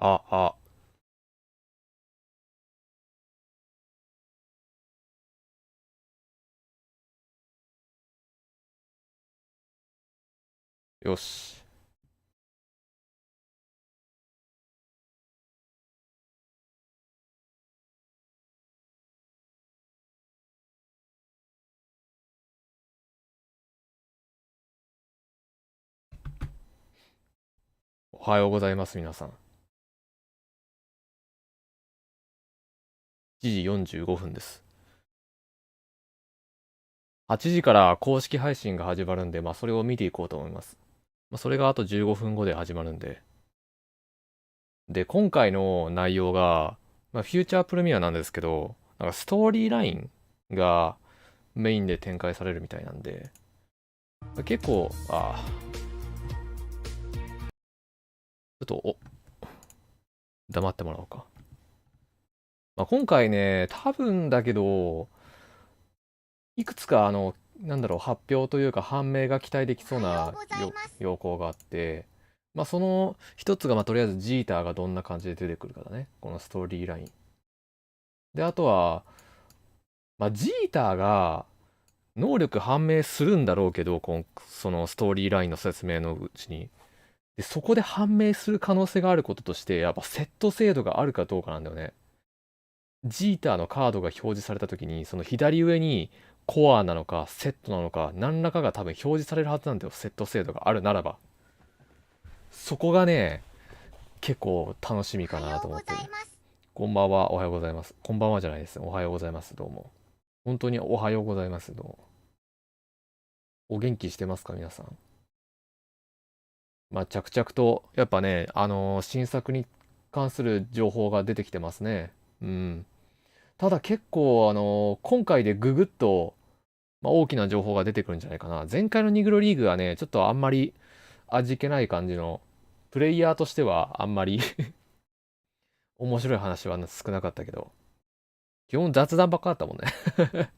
あ、あ、よし。おはようございます、皆さん。1時45分です。8時から公式配信が始まるんで、それを見ていこうと思います。それがあと15分後で始まるんで。で、今回の内容が、フューチャープレミアなんですけど、なんかストーリーラインがメインで展開されるみたいなんで、結構、ちょっと、黙ってもらおうか。今回ね、多分だけど、いくつか発表というか判明が期待できそうな要項があって、その一つが、とりあえずジーターがどんな感じで出てくるかだね。このストーリーライン。で、あとは、ジーターが能力判明するんだろうけど、そのストーリーラインの説明のうちに。で、そこで判明する可能性があることとして、やっぱセット制度があるかどうかなんだよね。ジーターのカードが表示された時に、その左上にコアなのかセットなのか、何らかが多分表示されるはずなんだよ。セット制度があるならば。そこがね、結構楽しみかなと思ってる。こんばんは、おはようございます。こんばんはじゃないです。おはようございます。どうも。本当におはようございます。どうも。お元気してますか、皆さん。着々と、やっぱね、新作に関する情報が出てきてますね。うん。ただ結構、今回でググッと、大きな情報が出てくるんじゃないかな。前回のニグロリーグはね、ちょっとあんまり味気ない感じの、プレイヤーとしてはあんまり面白い話は少なかったけど、基本雑談ばっかだったもんね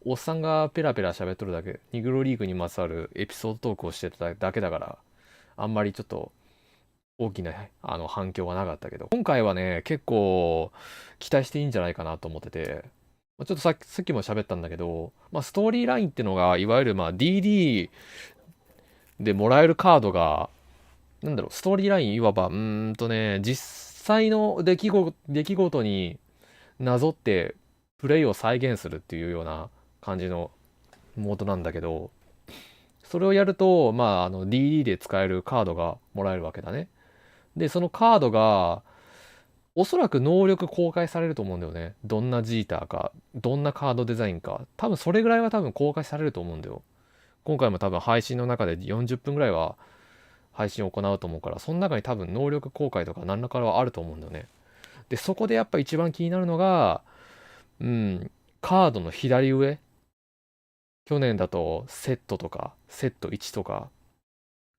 おっさんがペラペラ喋っとるだけ、ニグロリーグにまつわるエピソードトークをしてただけだから、あんまりちょっと大きな反響はなかったけど、今回はね、結構期待していいんじゃないかなと思ってて、ちょっとさっきも喋ったんだけど、ストーリーラインってのが、いわゆるDD でもらえるカードが、ストーリーラインいわば、実際の出来事になぞってプレイを再現するっていうような感じのモードなんだけど、それをやると、DD で使えるカードがもらえるわけだね。で、そのカードが、おそらく能力公開されると思うんだよね。どんなジーターか、どんなカードデザインか。多分それぐらいは多分公開されると思うんだよ。今回も多分配信の中で40分ぐらいは配信を行うと思うから、その中に多分能力公開とか何らかはあると思うんだよね。で、そこでやっぱ一番気になるのが、うん、カードの左上。去年だとセットとか、セット1とか、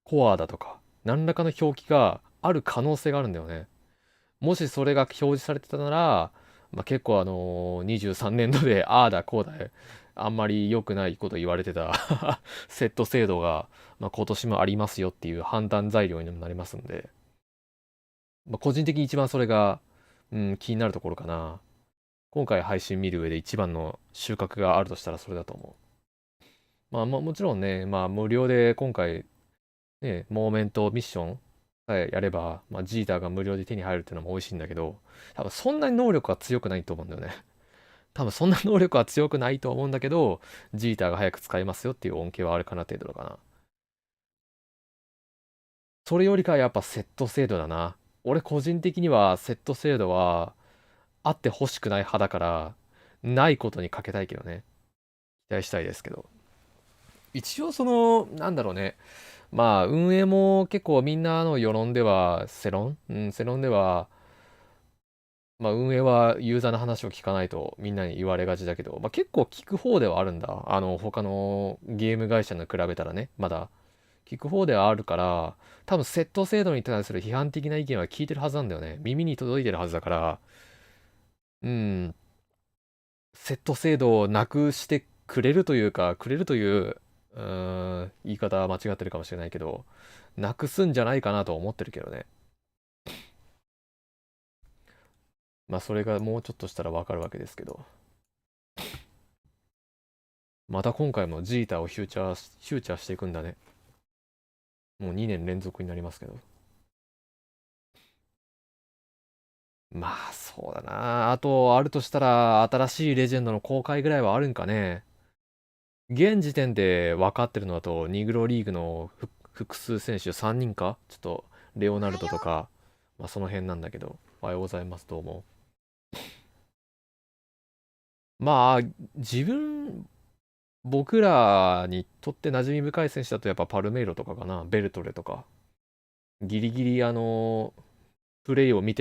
コアだとか、何らかの表記がある可能性があるんだよね。もしそれが表示されてたなら、結構23年度でああだこうだあんまり良くないこと言われてたセット制度が、今年もありますよっていう判断材料にもなりますんで、個人的に一番それが、気になるところかな。今回配信見る上で一番の収穫があるとしたらそれだと思う。もちろんね、無料で今回ね、モーメントミッションさえやれば、ジーターが無料で手に入るっていうのも美味しいんだけど、多分そんなに能力は強くないと思うんだよね。多分そんな能力は強くないと思うんだけど、ジーターが早く使えますよっていう恩恵はあるかな程度だかな。それよりかはやっぱセット制度だな。俺個人的にはセット制度はあってほしくない派だから、ないことにかけたいけどね。期待したいですけど。一応なんだろうね。運営も結構みんなの世論では、世論では、運営はユーザーの話を聞かないとみんなに言われがちだけど、結構聞く方ではあるんだ。他のゲーム会社に比べたらね、まだ聞く方ではあるから、多分セット制度に対する批判的な意見は聞いてるはずなんだよね。耳に届いてるはずだから、うん、セット制度をなくしてくれるというか、くれるという、言い方は間違ってるかもしれないけど、なくすんじゃないかなと思ってるけどね。まあそれがもうちょっとしたらわかるわけですけど、また今回もジーターをフューチャーしていくんだね。もう2年連続になりますけど。まあそうだな。あとあるとしたら新しいレジェンドの公開ぐらいはあるんかね。現時点で分かってるのだと、ニグロリーグの複数選手3人かちょっと、レオナルドとか、まあその辺なんだけど、おはようございます、どうも。まあ、自分、僕らにとって馴染み深い選手だとやっぱパルメイロとかかな、ベルトレとか、ギリギリプレイを見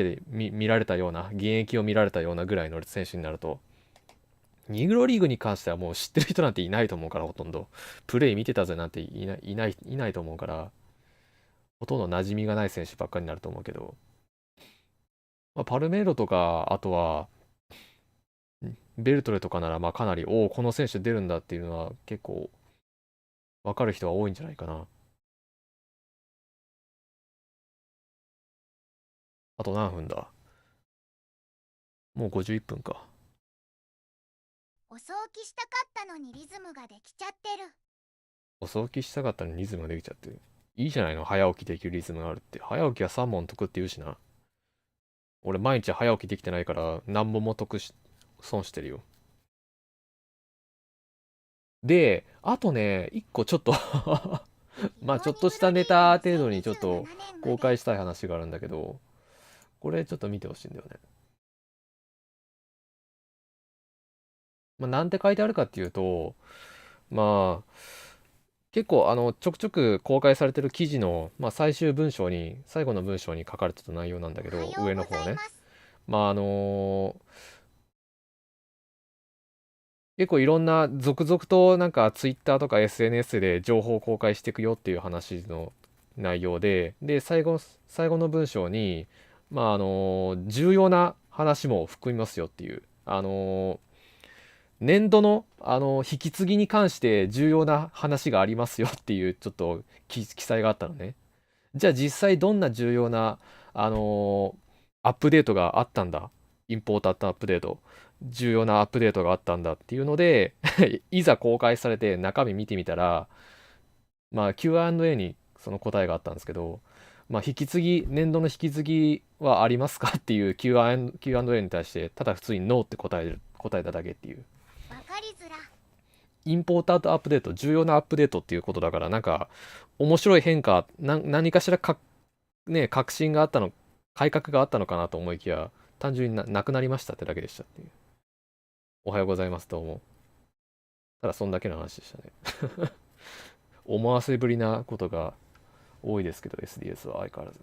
られたような、現役を見られたようなぐらいの選手になると、ニグロリーグに関してはもう知ってる人なんていないと思うから、ほとんど。プレイ見てたぜなんていないと思うから、ほとんど馴染みがない選手ばっかりになると思うけど、まあ、パルメイロとか、あとは、ベルトレとかなら、まあかなり、おお、この選手出るんだっていうのは結構わかる人は多いんじゃないかな。あと何分だ？もう51分か。遅起きしたかったのにリズムができちゃってる。遅起きしたかったのにリズムができちゃって。いいじゃないの、早起きできるリズムがあるって。早起きは3問得って言うしな。俺毎日早起きできてないから何本も損してるよ。で、あとね、一個ちょっとまあちょっとしたネタ程度にちょっと公開したい話があるんだけど、これちょっと見てほしいんだよね。まあなんて書いてあるかっていうと、まあ結構ちょくちょく公開されてる記事の、まあ、最後の文章に書かれてた内容なんだけど、上の方ね。まあ結構いろんな続々となんか Twitter とか SNS で情報を公開していくよっていう話の内容で、最後の文章に、まあ重要な話も含みますよっていう、年度の引き継ぎに関して重要な話がありますよっていうちょっと記載があったのね。じゃあ実際どんな重要な、あのアップデートがあったんだ。インポータントアップデート。重要なアップデートがあったんだっていうのでいざ公開されて中身見てみたら、まあ Q&A にその答えがあったんですけど、まあ年度の引き継ぎはありますかっていう Q&A に対して、ただ普通にノーって答えただけっていう。わかりづら。インポータントアップデート、重要なアップデートっていうことだから、なんか、面白い変化、何かしら革新があったの、改革があったのかなと思いきや、単純になくなりましたってだけでしたっていう。おはようございます、どうも。ただ、そんだけの話でしたね。思わせぶりなことが多いですけど、SDS は相変わらず。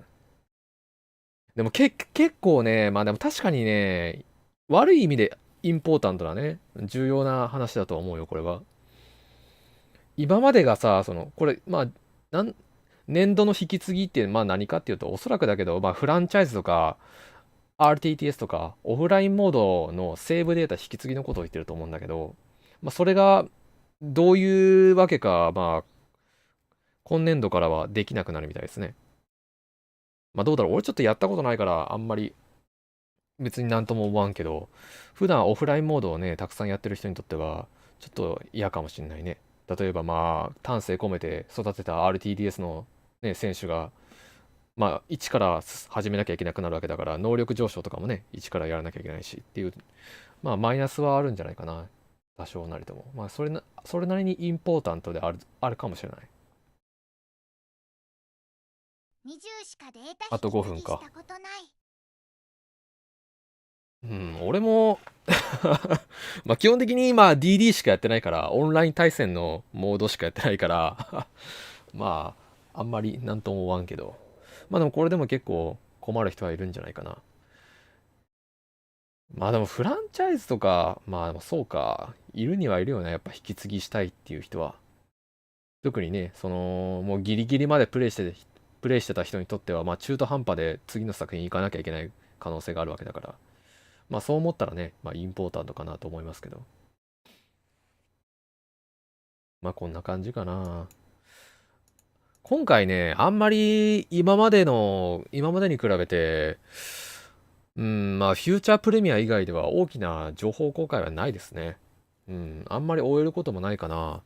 でも結構ね、まあでも確かにね、悪い意味でインポータントなね、重要な話だと思うよ、これは。今までがさ、これ、まあ、年度の引き継ぎって、まあ何かっていうと、おそらくだけど、まあフランチャイズとか、RTTS とか、オフラインモードのセーブデータ引き継ぎのことを言ってると思うんだけど、まあそれが、どういうわけか、まあ、今年度からはできなくなるみたいですね。まあどうだろう、俺ちょっとやったことないから、あんまり別になんとも思わんけど、普段オフラインモードをね、たくさんやってる人にとっては、ちょっと嫌かもしんないね。例えばまあ、丹精込めて育てた RTDS の、ね、選手が、まあ、一から始めなきゃいけなくなるわけだから、能力上昇とかもね、一からやらなきゃいけないしっていう、まあ、マイナスはあるんじゃないかな。多少なりとも。まあ、それなりにインポータントであるかもしれない。20しかデータあと5引き継ぎし分か。たことない。うん、俺もまあ基本的に今 DD しかやってないから、オンライン対戦のモードしかやってないからまあ、あんまりなんとも思わんけど。まあでもこれでも結構困る人はいるんじゃないかな。まあでもフランチャイズとか、まあでもそうか、いるにはいるよね。やっぱ引き継ぎしたいっていう人は。特にね、もうギリギリまでプレイしてた人にとっては、まあ中途半端で次の作品に行かなきゃいけない可能性があるわけだから。まあそう思ったらね、まあインポータントかなと思いますけど。まあこんな感じかな。今回ね、あんまり今までに比べて、まあ、フューチャープレミア以外では大きな情報公開はないですね。あんまり終えることもないかな。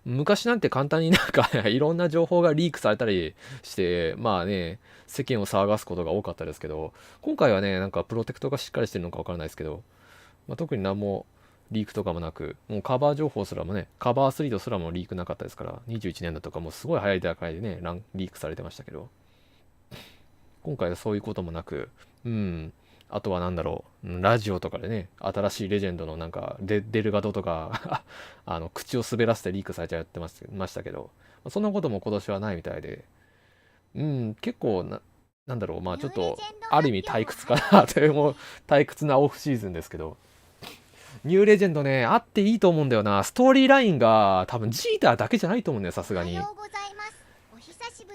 昔なんて簡単になんかいろんな情報がリークされたりして、まあね、世間を騒がすことが多かったですけど、今回はね、なんかプロテクトがしっかりしてるのかわからないですけど、まあ、特に何もリークとかもなく、もうカバー情報すらもね、カバースリードすらもリークなかったですから、21年だとかもうすごい早い段階でね、リークされてましたけど、今回はそういうこともなく、あとはなんだろう、ラジオとかでね、新しいレジェンドのなんかデルガドとか口を滑らせてリークされちゃってましたけど、そんなことも今年はないみたいで、結構なんだろう、まあちょっと、ある意味退屈かなという、もう退屈なオフシーズンですけど、ニューレジェンドね、あっていいと思うんだよな。ストーリーラインが多分ジーターだけじゃないと思うんだよ、さすがに。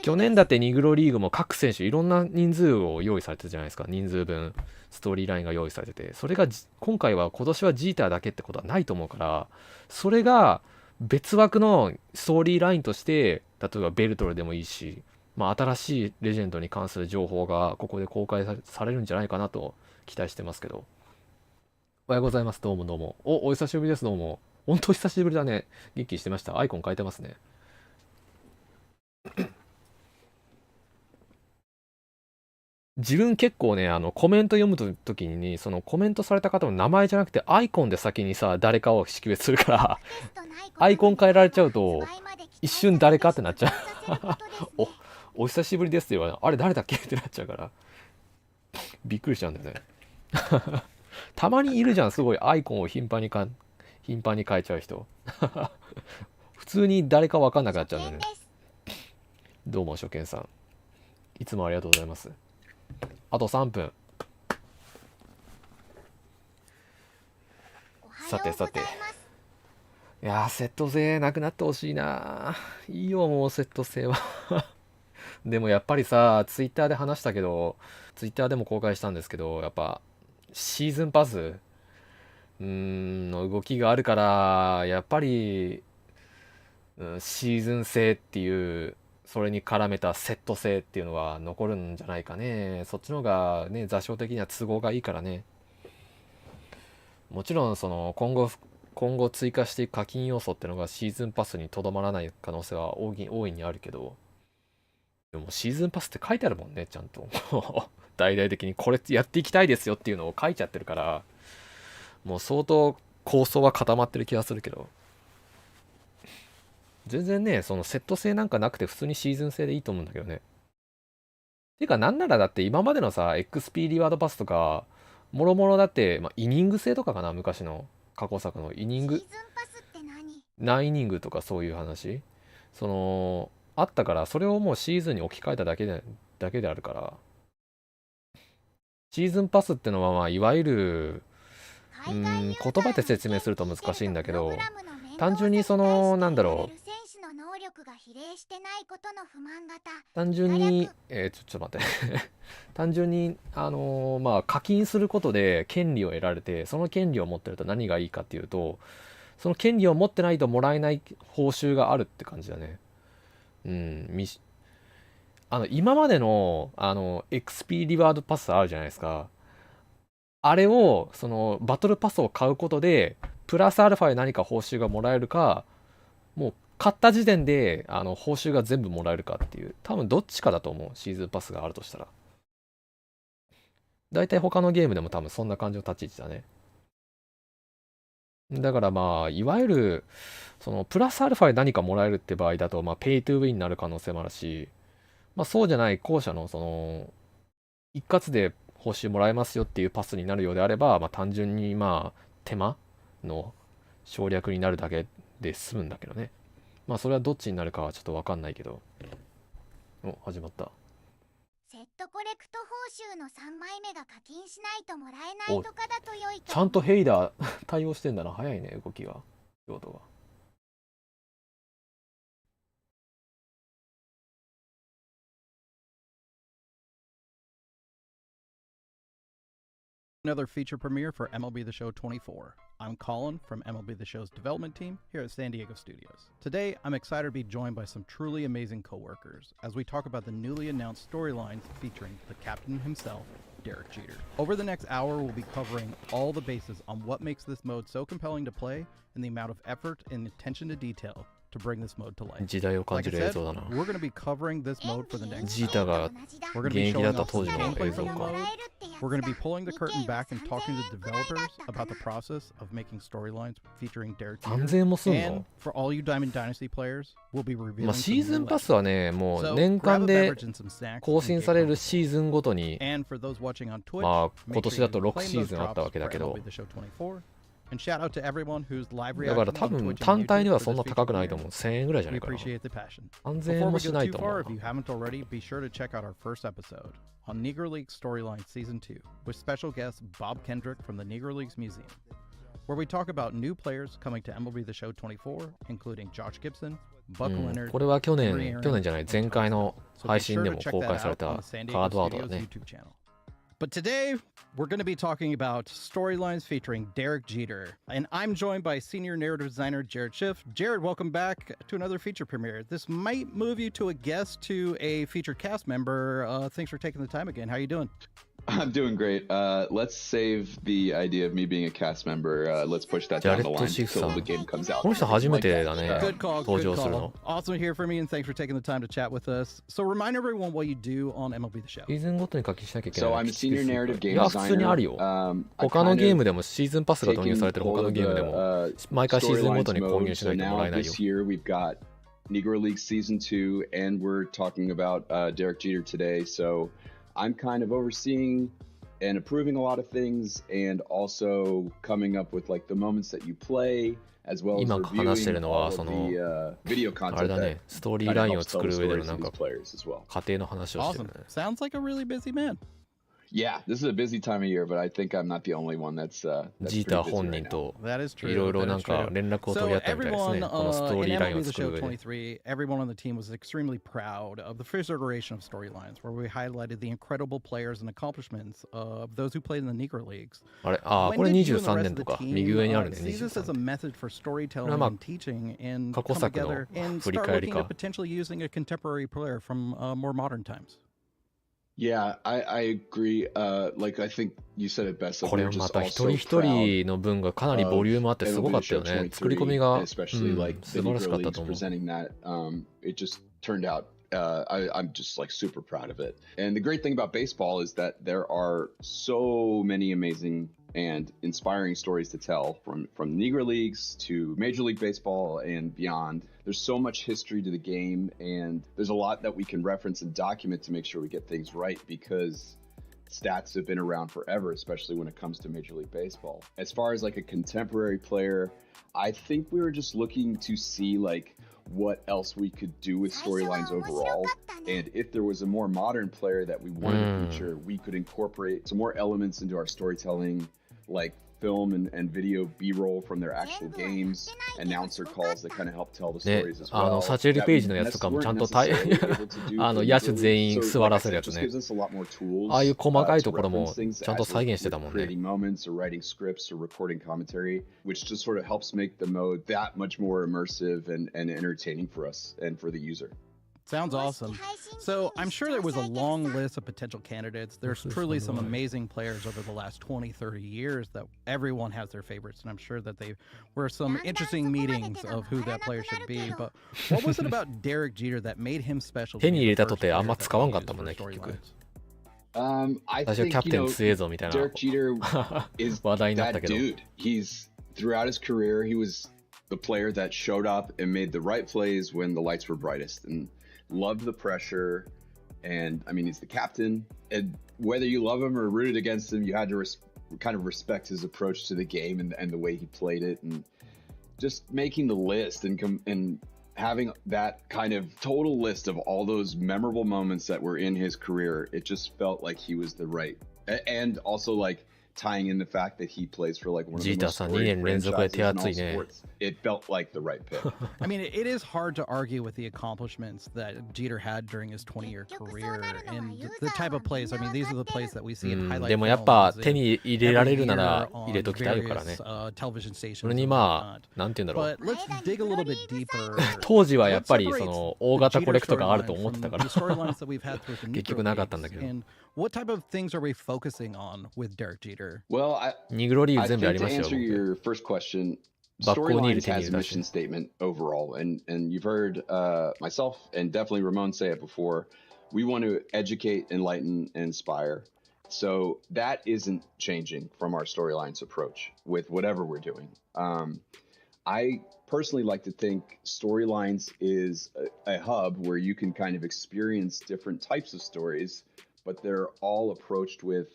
去年だってニグロリーグも各選手いろんな人数を用意されてたじゃないですか。人数分ストーリーラインが用意されてて、それが今回は今年はジーターだけってことはないと思うから、それが別枠のストーリーラインとして例えばベルトルでもいいし、まあ、新しいレジェンドに関する情報がここで公開されるんじゃないかなと期待してますけど。おはようございます。どうもどうも。お久しぶりです。どうも。本当久しぶりだね。元気にしてました。アイコン変えてますね。自分結構ね、コメント読むときに、そのコメントされた方の名前じゃなくて、アイコンで先にさ、誰かを識別するから、アイコン変えられちゃうと、一瞬誰かってなっちゃう。お久しぶりですよ。あれ誰だっけってなっちゃうから、びっくりしちゃうんだよね。たまにいるじゃん、すごいアイコンを頻繁に変えちゃう人。普通に誰か分かんなくなっちゃうんだよね。どうも、初見さん。いつもありがとうございます。あと3分。さてさて。いやー、セット制なくなってほしいな。いいよ、もうセット制は。でもやっぱりさ、ツイッターで話したけど、ツイッターでも公開したんですけど、やっぱ、シーズンパス、の動きがあるから、やっぱり、シーズン制っていう、それに絡めたセット制っていうのは残るんじゃないかね。そっちの方がね、座標的には都合がいいからね。もちろん、その、今後追加していく課金要素ってのがシーズンパスにとどまらない可能性は大いにあるけど、でもシーズンパスって書いてあるもんね、ちゃんと。大々的にこれやっていきたいですよっていうのを書いちゃってるから、もう相当構想は固まってる気がするけど、全然ね、そのセット制なんかなくて普通にシーズン制でいいと思うんだけどね。ていうかなんならだって今までのさ、XP リワードパスとか、もろもろだって、まあ、イニング制とかかな、昔の過去作のイニング、何イニングとかそういう話、その、あったから、それをもうシーズンに置き換えただけであるから、シーズンパスってのは、まあ、いわゆる、言葉で説明すると難しいんだけど、単純にその、なんだろう、単純に、ちょっと待って。単純に、まあ、課金することで権利を得られて、その権利を持ってると何がいいかっていうと、その権利を持ってないともらえない報酬があるって感じだね。うん、今までの、XP リワードパスあるじゃないですか。あれを、その、バトルパスを買うことで、プラスアルファで何か報酬がもらえるか、もう、買った時点で、報酬が全部もらえるかっていう、多分どっちかだと思う、シーズンパスがあるとしたら。大体他のゲームでも多分そんな感じの立ち位置だね。だからまあ、いわゆる、その、プラスアルファで何かもらえるって場合だと、まあ、ペイトゥーウィンになる可能性もあるし、まあ、そうじゃない後者の、その、一括で報酬もらえますよっていうパスになるようであれば、まあ、単純にまあ、手間の省略になるだけで済むんだけどね。まあ、それはどっちになるかはちょっとわかんないけど。お、始まった。セットコレクト報酬の3枚目が課金しないともらえないとかだと良いと。ちゃんとヘイダー対応してんだな。早いね、動きが。用途が。Another feature premiere for MLB The Show 24. I'm Colin from MLB The Show's development team here at San Diego Studios. Today, I'm excited to be joined by some truly amazing coworkers as we talk about the newly announced storylines featuring the captain himself, Derek Jeter. Over the next hour, we'll be covering all the bases on what makes this mode so compelling to play and the amount of effort and attention to detail to bring this mode to life. 時代を感 Like じ I る映 said, 像だな。 we're going to be covering this mode for the next ジータが We're going to 現 be 役だ showing った off 当 the 時の gameplay 映 for 像 the か。 mode. We're going to be pulling the curtain back and talking to developers about the process of making storylines featuring Derek Jeter. 3000円もすん And の？ for all you Diamond Dynasty players, we'll be ま revealing あ some シーズン new パ legends. スはね、もう So 年 grab a 間で beverage and some snacks 更 and 新 get される comfortable. シーズンごとに、 And for those watching on Twitch, まあ make 今年 sure だ you と6 claim シー those ズンあった drops わけだ for けど、 MLB The Show 24. And shout out to everyone who's live だから reacting 多 on 分 Twitch 単 and 体で YouTube は for そん this な featured 高くないと player. 思う。1000円ぐらいじゃな We いかな。 appreciate the passion. 3000円 Before も we し go ない too と思う far, な if you haven't already, be sure to check out our first episode on Negro League Storyline Season 2 with special guest Bob Kendrick from the Negro Leagues Museum, where we talk about new players coming to MLB The Show 24, including Josh Gibson, Buck うん Leonard, これは去 Henry 年、 Aaron, 去年じゃない、前回の So 配 be 信 sure で to も check 公 that 開され out た on the San カー Diego ドアートだ Studios ね。 YouTube channel. But today, we're going to be talking about storylines featuring Derek Jeter. And I'm joined by senior narrative designer Jared Schiff. Jared, welcome back to another feature premiere. This might move you to a guest to a featured cast member. Thanks for taking the time again. How are you doing? I'm doing great. Let's save the idea of me being a cast member. Let's push that down the line until the game comes out. この人初めてだね。 Good call. 登 Good 場するの。 call. Awesome to hear from you, and thanks for taking the time to chat with us. So remind everyone what you do on MLB The Show. シーズンごとに課金しなきゃいけない So の。 I'm a senior narrative い game や、普通にある designer. よ。 I 他の kind ゲー of ムでもシーズンパスが導入されてる他のゲームでも、毎回シーズンごとに購入しないともらえないよ。 This year we've got Negro League Season 2, and we're talking about Derek Jeter today. So I'm kind of overseeing and approving a lot of things, and also coming up with like the moments that you play, as well as 今話してる reviewing のは all そ of の the video あれ content だ that ね、ストーリー kind ラ of インを helps tell 作 the る上で stories のな of ん these か players as well. 家庭の話をしてる Awesome. ね。 Sounds like a really busy man. Yeah, this is a busy time of year, but I think I'm not the only one that's ジー pretty ター busy 本 right 人 now. と That is true. いろいろ That なん is か true. 連絡を取 So り合ったみたいです everyone ね。このストー in リーライン MLB を The 作る Show 上で。 23, everyone on the team was extremely proud of the first iteration of storylines, where we highlighted the incredible players and accomplishments of those who played in the Negro Leagues. あれ、ああ、 When これ did you and the 23 rest 年 of と the か、 team 右上にあるね、 see this as a 23。 method for storytelling これはまあ and teaching, and 過去 come 作の together and 振り start 返り looking か。 at potentially using a contemporary player from more modern times? Yeah, I agree. Like I think you said it best. Like これ we're はま just た all 一 so 人一 proud 人の分がかなりボリュームあってすごか MLB ったよ The Show ね。作り込み 23, が、 especially like 素 the 晴らし Negro かった Leagues と思う。 presenting that. It just turned out. I'm just like super proud of it. And the great thing about baseball is that there are so many amazing and inspiring stories to tell from Negro Leagues to Major League Baseball and beyond. There's so much history to the game, and there's a lot that we can reference and document to make sure we get things right, because stats have been around forever, especially when it comes to Major League Baseball. As far as like a contemporary player, I think we were just looking to see like what else we could do with storylines overall, and if there was a more modern player that we wanted to feature, we could incorporate some more elements into our storytelling, like film and video B-roll from their actual games, announcer calls that kind of help tell the ね、stories as well. サチェルページのやつとかもちゃんと野手全員座らせるやつね。ああいう細かいところもちゃんと再現してたもんね。creating moments or writing scripts or recording commentary, which just sort of helps make the mode that much more immersive and entertaining for us and for the user. Sounds awesome. So I'm sure there was a long list of potential candidates. There's truly some amazing players over the last 20, 30 years that everyone has their favorites. And I'm sure that they were some interesting meetings of who that player should be. But what was it about Derek Jeter that made him special? 手に入れたとてあんま使わんかったもんね、結局。 I 最初 think, キャプ you テン know, 強えぞみたいな Derek Jeter is 話題になった that けど。 dude. He's throughout his career, he was the player that showed up and made the right plays when the lights were brightest, and loved the pressure. And I mean, he's the captain, and whether you love him or rooted against him, you had to kind of respect his approach to the game and the way he played it, and just making the list and having that kind of total list of all those memorable moments that were in his career. It just felt like he was the right, and also like tying in the fact that he plays for like one of the most storied franchises in all sports. It felt like the right pick. I mean, it is hard to argue with the accomplishments that Jeter had during his 20-year career and the type of plays. I mean, these are the plays that we see in highlight でもやっぱ films 手に入れられるなら every year 入れときたいから on ね。 various, television stations それに and ま whatnot. あ、なんて言うんだろう。 But let's dig a little bit deeper. 当時はやっぱり What そ separates の the 大型コレ Jeter クトがあると storyline 思ってた from から the storylines that we've had through the 結局 Negro なかったんだ Leagues, けど。 and what type of things are we focusing on with Derek Jeter? Well, ニグロリーグ I 全部やり think ま to したよ answer 僕。 your first question, バックオニール storylines 手に入 has れ a たし mission statement overall, and you've heard myself and definitely Ramon say it before. We want to educate, enlighten, and inspire. So that isn't changing from our storylines approach with whatever we're doing. I personally like to think storylines is a hub where you can kind of experience different types of stories, but they're all approached with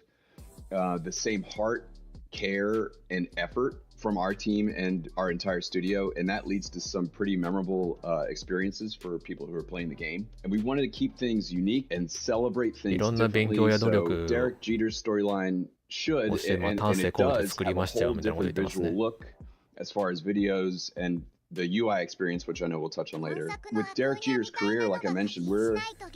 the same heart, care, and effort from our team and our entire studio, and that leads to some pretty memorable experiences for people who are playing the game. And we wanted to keep things unique and celebrate い things ろんな勉 differently. 強や努 So 力を Derek Jeter's storyline should して、 and, まあ、 and 単性 it 攻撃 does 作り have a ましたよ whole みたいなこと言 different ってますね。 visual look as far as videos and the UI experience, which I know we'll touch on later. With Derek Jeter's career, like I mentioned, we're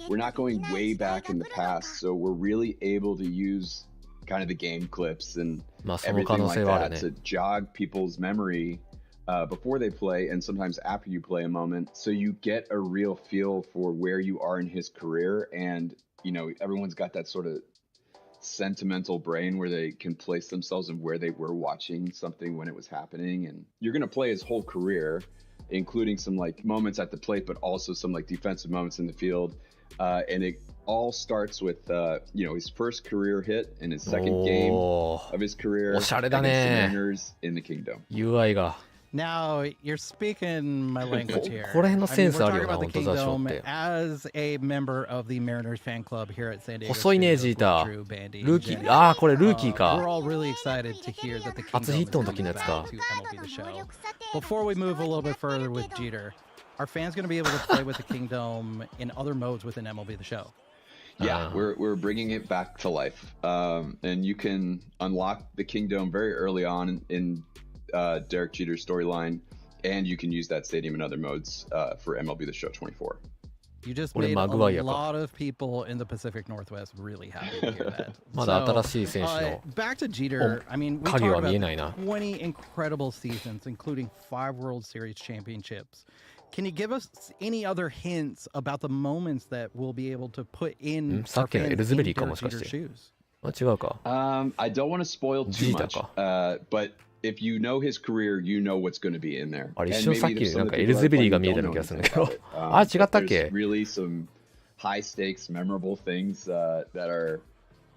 not going way back in the past, so we're really able to use kind of the game clips and まあその可 everything 能 like 性はある that ね。 to jog people's memory before they play and sometimes after you play a moment, so you get a real feel for where you are in his career. And you know, everyone's got that sort of sentimental brain where they can place themselves in where they were watching something when it was happening. And you're going to play his whole career, including some like moments at the plate, but also some like defensive moments in the field. And it all starts with you know, his first career hit in his second game おー of his career おしゃれだ against the ね。 Mariners in the Kingdom. UI が。 Now you're speaking my language here. ここら辺の I セ mean, ン we're スある talking よな、 about 本 the 当ザショーっ Kingdom て。 as a member of the Mariners fan club here at San Diego. 細いね、 Studios ジータ with ー。 Drew, Bandy, ルー and キ Jenny. ー、ああ、これルーキー We're か。 all really excited to hear that the 初 Kingdom ヒ is ットの coming 時のやつ back か。 to MLB The Show. Before we move a little bit further with Jeter, are fans going to be able to play with the Kingdom in other modes within MLB The Show? Yeah, we're bringing it back to life, and you can unlock the Kingdom very early on in Derek Jeter's storyline, and you can use that stadium in other modes for MLB The Show 24. You just 俺 made マグワイ a アか。 lot of people in the Pacific Northwest really happy to hear that. まだ新しい選手 So, の back to Jeter. I mean, we 影 talked は見え about ないな。 20 incredible seasons, including 5 World Series championships. Can you give us any other hints about the moments that we'll be able to put in さっ our きの fans エル in ズベリーか Derek もしか Jeter's して。 shoes? あ、違うか。 I don't want to spoil too Jeter much, か。 but if you know his career, you know what's going to be in there. あれ、 And 一瞬さっ maybe き there's な some ん of か the エル people ズ that ベ are リーが playing 見え who た don't よう know な気がするん anything だけど。 about it. あ、違ったっ There's け？ really some high stakes, memorable things that are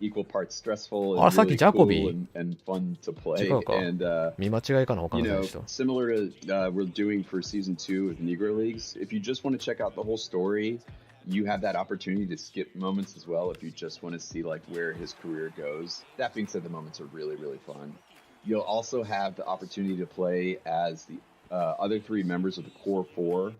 equal parts stressful あ、 and さっき really ジャコ cool ビー。 and fun to play. 違うか。 And 見間違いかな、他 you の know, 選手と。 similar to we're doing for season 2 of Negro Leagues. If you just want to check out the whole story, you have that opportunity to skip moments as well if you just want to see like where his career goes. That being said, the moments are really, really fun. You'll also have the opportunity to play as the other 3 members of the core 4,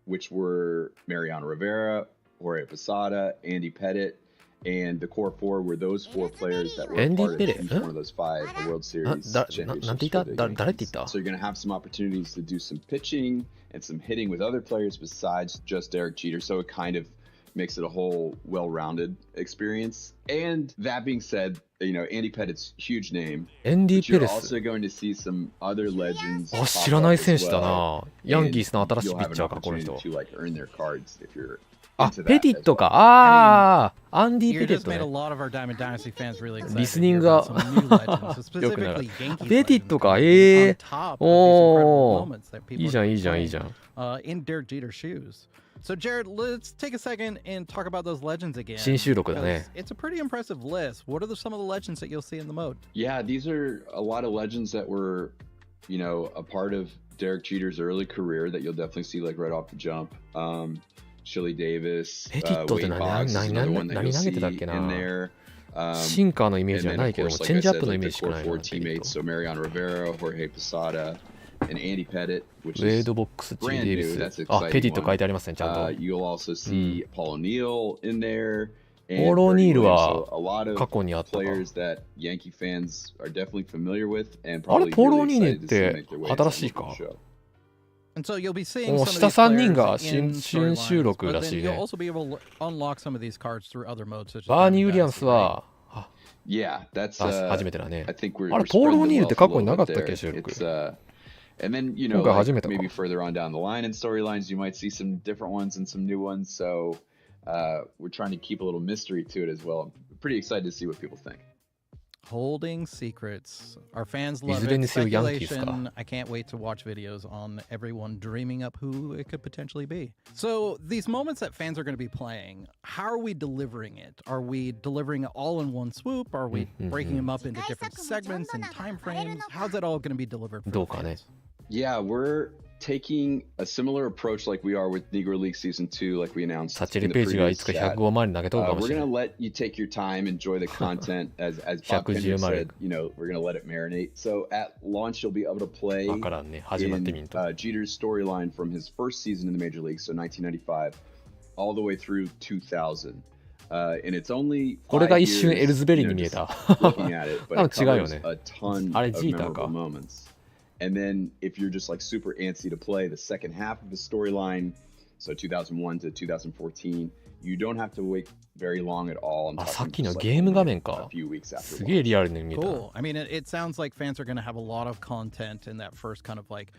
which were Mariano Rivera, Jorge Posada, Andy Pettit, and the core 4 were those 4 players that were a Andy part of Pettit? each one of those 5 World Series なんて championships 言っ for た？ the 誰って言 Yankees. った？ So you're going to have some opportunities to do some pitching and some hitting with other players besides just Derek Jeter. So it kind of makes it a whole well-rounded experience. And that being said, you know, Andy Pettit's huge name. エンディ But ー・ペ you're レス。 also going to see some other legends あ、 pop 知らない up 選 as 手だ well. な。ヤン And キースの新しい you'll ピ have ッ an チャーか、この opportunity 人。 to like earn their cards if you're あ、 into ペ that ティッ as ト well. か。ああ、アンディ・ You ペティッ just ト made a ね。 lot of our Diamond Dynasty fans really excited. リス to ニン hear グが about some new legends, よくなかっ specifically た。 Yankees ペティッ legends トか。 coming on え top of these incredible おー。 moments that い people いじゃん、 are いいじゃん、いい playing じゃん。 in Derek Jeter's shoes. So Jared, let's take a second and talk about those legends again. 新収録だね。 It's a pretty impressive list. What are some of the legends that you'll see in the mode? Yeah, these are a lot of legends that were, you know, a part of Derek Jeter's early career that you'll definitely see like right off the jump. Chili Davis, ペティットって Wade Boggs is 何 another one that 投 you'll げ see てたっけ in な。 there. シンカーのイメー And ジは then な of いけども、 course, チェ like ン I ジアッ said, プのイ like メー the ジしか core ないな。 4 ペティッ ト。 teammates, so Mariano Rivera, Jorge Posada, and Andy Pettit, which ウェイ is ドボックス、チリ brand デイビ new. ス。 That's あ、ペテ exciting ィット書 one. いてありますね、ちゃんと。 You'll also see Paul O'Neill in there. ポ And ール・オニー Bernie ル Williams. は So a lot 過 of 去にあったか。 players that Yankee fans are definitely familiar with and あれ、 probably ポール・オ really ニール excited っ to see て make their way into 新しい the か。 show. And so you'll be seeing もう some 下 of these 3人が players in 新収 storylines, 録 but ら then しい you'll ね。 also be able to unlock some of these cards through other modes such as バーニー・ウィ Diamond リアムス Dynasty, right? は、あ、Yeah, that's 初めてだね。 I think we're あれ、 we're ポール・ spreading オ the ニールって wealth 過 a 去に little なかっ bit たっけ、 there. 収録。 It's and then, you 今 know, 回 like 初めてか。 maybe further on down the line in storylines, you might see some different ones and some new ones. So we're trying to keep a little mystery to it as well. I'm pretty excited to see what people think. Holding secrets. Our fans love いずれ it. にせよヤンキースか。 Speculation. I can't wait to watch videos on everyone dreaming up who it could potentially be. So these moments that fans are going to be playing, how are we delivering it? Are we delivering it all in one swoop? Are we breaking them up into different segments and time frames? How's it all going to be delivered for どう the かね。 fans? Yeah, we're taking a similar approach like we are with Negro League Season 2, like we announced サチェ in リ the ページがい previous つか chat. 105万に投げとるかも We're しれ going ない。 to let you take your time, enjoy the content. As Bob Kendrick 110マル。 said, you know, we're going to let it marinate. So at launch, you'll be able to play わからんね。始まってみ in んと。 Jeter's storyline from his first season in the major leagues, so 1995, all the way through 2000. And it's only これが 5一瞬 years, エルズベリー you に know, 見え just た。 looking at it, but 多 it 分違うよ covers ね。 a ton あれ of ジーター memorable か。 moments. And then if you're just like super antsy to play the second half of the storyline, so 2001 to 2014, you don't have to wait very long at all. I'm あ、さっ talking きの just ゲ like ーム画 a 面か。 few weeks after すげえ launch. リアルに見えた。 Cool. I mean, it sounds like fans are going to have a lot of content in that first kind of like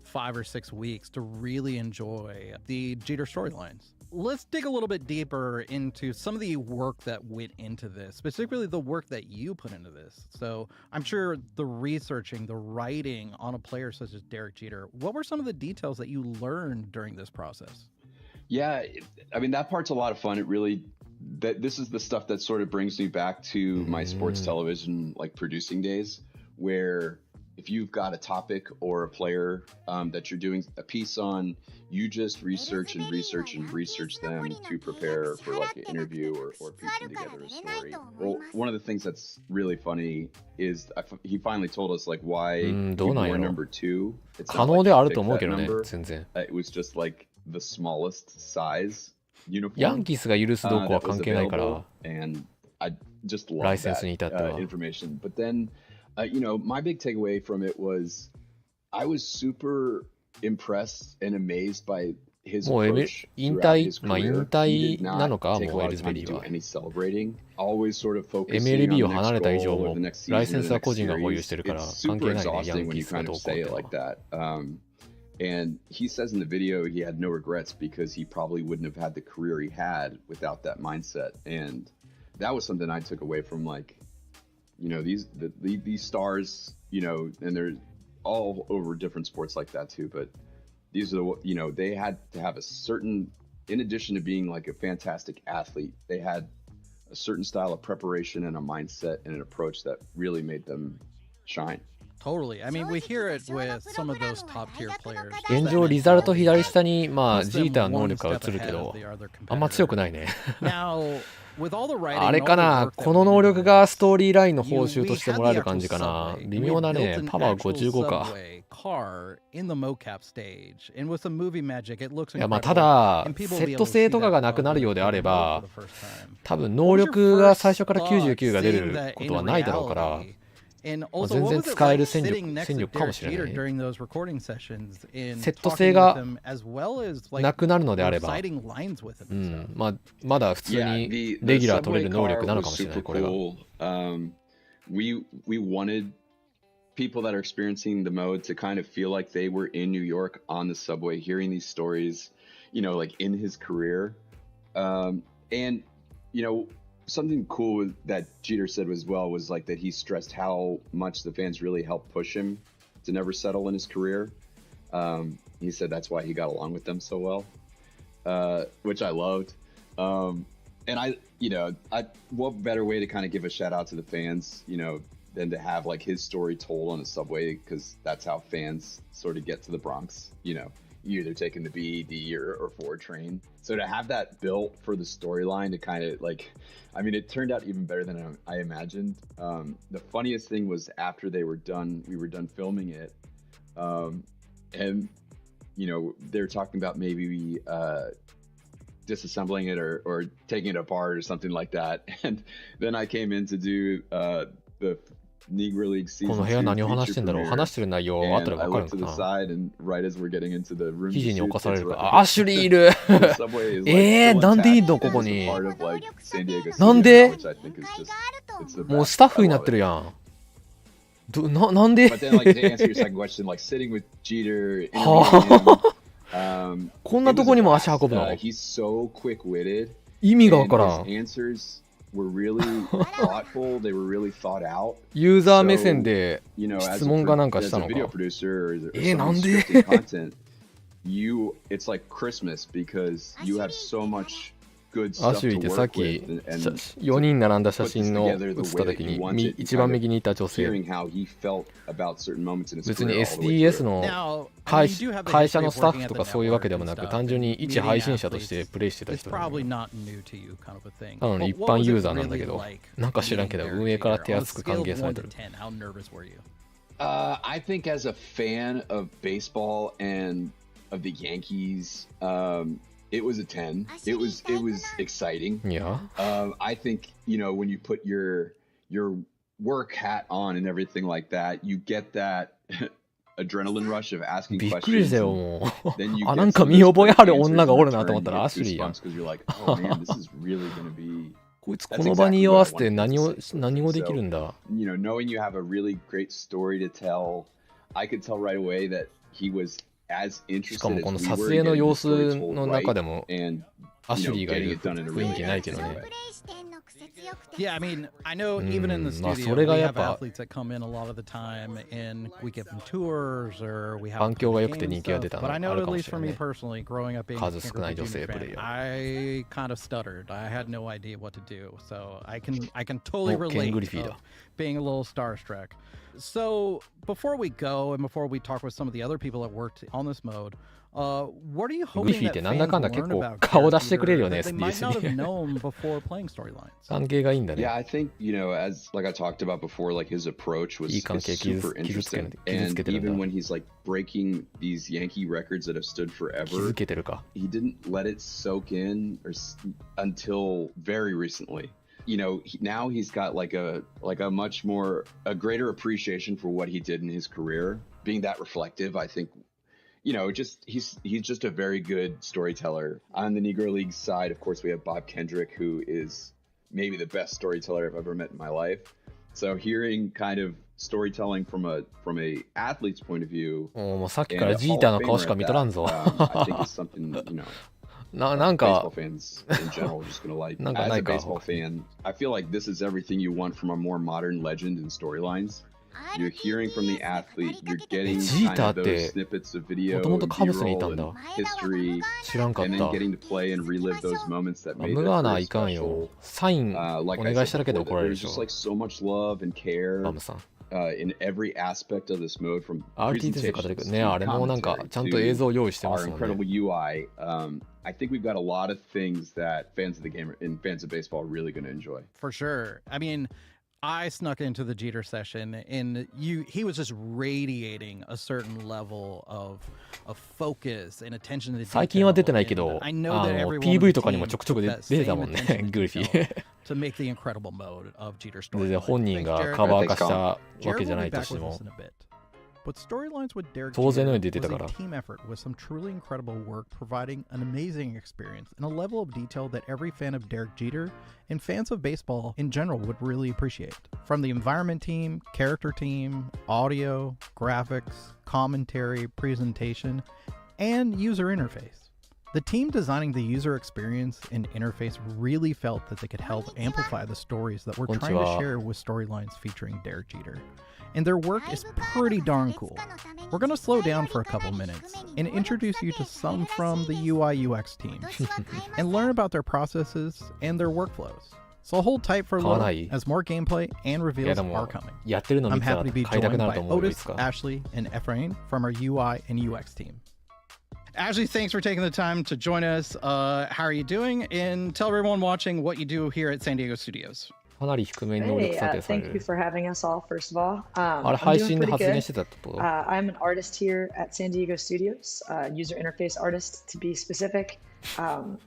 5 or 6 weeks to really enjoy the Jeter storylines. Let's dig a little bit deeper into some of the work that went into this, specifically the work that you put into this. So I'm sure the researching, the writing on a player such as Derek Jeter, what were some of the details that you learned during this process? Yeah, I mean, that part's a lot of fun. It really, this is the stuff that sort of brings me back to my sports television, like producing days, where if you've got a topic or a player that you're doing a piece on, you just research them to prepare for like an interview or piecing together a story. Well, one of the things that's really funny is he finally told us like why he どうなんや wore ろ。 number 2. It's 可 not 能 like で he はある picked と思う that けどね、 number. 全然。 It was just like the smallest size ヤ uniform ンキースが許すどうこうは that was 関係ないから available,、and I just love ライセン that スに至っては。 information. But then, you know, my big takeaway from it was I was super impressed and amazed by his もう approach 引 throughout 退、 his まあ引 career. He 退 did なの not か、 take a もうエ lot リ of ズベ time リ to ー do は。any celebrating. Always sort of focusing MLB on を the 離れ next た以 goal 上 or も the next ライ season セン or ス the は next 個人が保有 series. してるから It's 関係 super ないね、ヤ exhausting ン when キー you スが kind ど of うこうっ say て it のは。 like that. And he says in the video he had no regrets because he probably wouldn't have had the career he had without that mindset. And that was something I took away from, like, you know, these stars, you know, and they're all over different sports like that too. But these are the, you know, they had to have a certain, in addition to being like a fantastic athlete, they had a certain style of preparation and a mindset and an approach that really made them shine. Totally. I mean, we hear it with some of those top tier players. 現状、リザルト左下に、まあ、ジーターの能力が映るけど、あんま強くないね。Now, with all the writing, あれかな、この能力がストーリーラインの報酬としてもらえる感じかな。微妙だね。パワー55か。いや、まあ、ただ、セット性とかがなくなるようであれば、多分能力が最初から99が出ることはないだろうから、全然使える戦力かもしれない。セット性がなくなるのであれば、まあ、まだ普通にレギュラー取れる能力なのかもしれない、これは。We wanted people that are experiencing the mode to kind of feel like they were in New York on the subway, hearing these stories, you know, like in his career. And, you know, something cool that Jeter said as well was like that he stressed how much the fans really helped push him to never settle in his career. He said that's why he got along with them so well, which I loved. And I, you know, what better way to kind of give a shout out to the fans, you know, than to have like his story told on the subway, because that's how fans sort of get to the Bronx, you know. You either taking the B, D, or 4 train. So to have that built for the storyline to kind of like, I mean, it turned out even better than I imagined. The funniest thing was after we were done filming it, and you know, they were talking about maybe disassembling it or taking it apart or something like that. And then I came in to do the Negro League season この部屋何を話してんだろう。話してる内容あったら分かるのかな。記事に侵されるか。アシュリーいるなんでいいのここに。なんでもうスタッフになってるやん。なんでこんなとこにも足運ぶの。意味がわから And ん。 his answers were really thoughtful. They were really thought out. ユーザー目線 So, で you know, 質問がなんかし as た a の video か。 producer or なん someone で scripting content, it's like Christmas because you have so much good ア stuff シュリー to ってさっ work き with, and 4人並んだ写 put this 真の together 写 the った way that 時 he に wants it, 一番右にいた女性 hearing how he felt about certain moments in his 別に career all the way SDS through. の Now, I 会 mean, you do have the 会 history 社の of スタッ working フ at と the かそういうわけ network でも and なく stuff, 単純に and 一 meeting 配信者と athletes してプレイしてた is 人なの probably not new to you, kind of a thing. なのに But 一 what 般 was ユー it ザーなんだ really けど like なんか知らんけど being 運営から Derek 手 Jeter? On a 厚く scale 歓 of 迎され 1て to る 10, how nervous were you? I think as a fan of baseball and of the Yankees, it was a 10. It was exciting. いや I think, you know, when you put your work hat on and everything like that, you get that adrenaline rush of asking びっくりし questions. たよ and も Then you うあ get なんか some of 見 those 覚え great ある answers 女が in おるなと思っ return. た You らア get シュリーやん goosebumps because you're like, oh man, this is really going to be, こいつ That's この場に exactly 居合 what わ I せて wanted 何 to を say. 何語できるんだ You know, knowing you have a really great story to tell, I could tell right away that he was as しか interested も as この we 撮 were 影 in の getting 様 the 子 story told の right 中でも and アシュ you リ know, ーがい getting る it done in a 雰 really 囲気ないけ nice ど way. ね Yeah, I mean, I know even in the まあ studio, それが we やっ have ぱ athletes that come in a lot of the time and we give them tours or we have 環境が良くて game 人気が stuff. 出た But の I あ know る at かも least しれ for ない me personally, growing up being a 数少ない Stanford 女性 Junior プレイ fan, ヤー I kind of stuttered. I had no idea what to do. So I can totally おケン・ relate グリフィー of だ being a little starstruck. So before we go and before we talk with some of the other people that worked on this mode, what are you グリ hoping フィーっ that てなんだ fans かんだ結 learn 構 about 顔 Derek 出してくれるよ Jeter ね that they might SDS not have に known before playing storylines? 関係がいいんだ Yeah, ね I think, you know, as like I talked about before, like his approach was いい関 is 係傷 super 傷つけ interesting. 傷つけ And てるん even だ when he's like breaking these Yankee records that have stood 気づ forever, けてるか he didn't let it soak in until very recently. You know, now he's got like a much more a greater appreciation for what he did in his career. Being that reflective, I think, you know, just he's just a very good storyteller. On the Negro League side, of course, we have Bob Kendrick, who is maybe the best storyteller I've ever met in my life. So hearing kind of storytelling from a athlete's point of view, もうさっき and から a ジー Hall ター of の顔 Famer しか at 見とら that, んぞ I think it's something, you know, なんか baseball fans in general are just gonna like. なんか As な a いか baseball fan, I feel like this is everything you want from a more modern legend and storylines. You're hearing from the athlete, you're getting kind of those snippets of video, もともとカブスにい B-roll, たんだ and history, 知らんかっ and た then getting to play and relive those moments that まあ made ム their ガーナ career はいかん special. よサインお Like I 願い said しただけで before, 怒られる there's でし just ょ like so much love and care バムさん in every aspect of this mode, from RT で語る presentations ね to あれもなんか commentary ちゃんと映 to 像用意してま our すもん incredible ね UI. I think we've got a lot of things that fans of the game and fans of baseball are really going to enjoy. For sure. I mean, I snuck into the Jeter session and he was just radiating a certain level of focus and attention to detail. 最近は出てないけど And I know あ that の everyone on PV the とかにも team ちょくちょく took 出 that てた same もんね attention to グリフィ detail ー to make the incredible mode of Jeter 全然 storyline. 本人 Thanks, が Jared. カバー化 Thanks, した Colin. わ Jared けじゃ will な be いと back して with も us in a bit. But Storylines with Derek 当然のよう Jeter に出てた was から a team effort with some truly incredible work providing an amazing experience and a level of detail that every fan of Derek Jeter and fans of baseball in general would really appreciate. From the environment team, character team, audio, graphics, commentary, presentation, and user interface. The team designing the user experience and interface really felt that they could help amplify the stories that we're trying to share with storylines featuring Derek Jeter. And their work is pretty darn cool. We're going to slow down for a couple minutes and introduce you to some from the UI UX team and learn about their processes and their workflows. So hold tight for a little as more gameplay and reveals are coming. やってるの見 I'm たら happy to be 買いたく joined なる by と思うよい Otis, つか Ashley, and Efrain from our UI and UX team. Ashley, thanks for taking the time to join us. How are you doing? And tell everyone watching what you do here at San Diego Studios. かなり低めに能力 Hey, 査定され thank you る for having us all, first of all. あれ I'm 配 doing 信で pretty 発言 good. してたってこと I'm an artist here at San Diego Studios, user interface artist to be specific.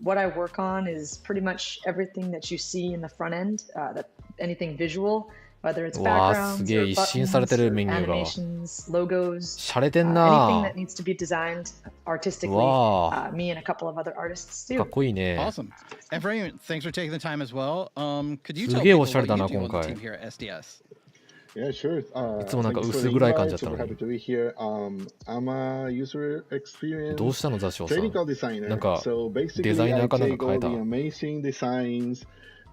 What I work on is pretty much everything that you see in the front end, anything visual, whether it's うわー backgrounds すげえ or 一新されて buttons る or メニューが animations, logos, しゃれてん anything な that needs to be designed artistically. わあ Me and a couple of other artists か do. っこいいね Awesome. Efrain, thanks for taking the time as well. Could you す tell げえ people おしゃれ what だ you な do on 今 the 回 team here at SDS? Yeah, sure. いつもなんか Thanks for 薄 the 暗い感じ invite. だった Super の happy に。 to be here. I'm a user どう experience したのザショウさん。 technical designer. なんか So デ basically, ザイナ I ーかなん take か変え all た。 the amazing designs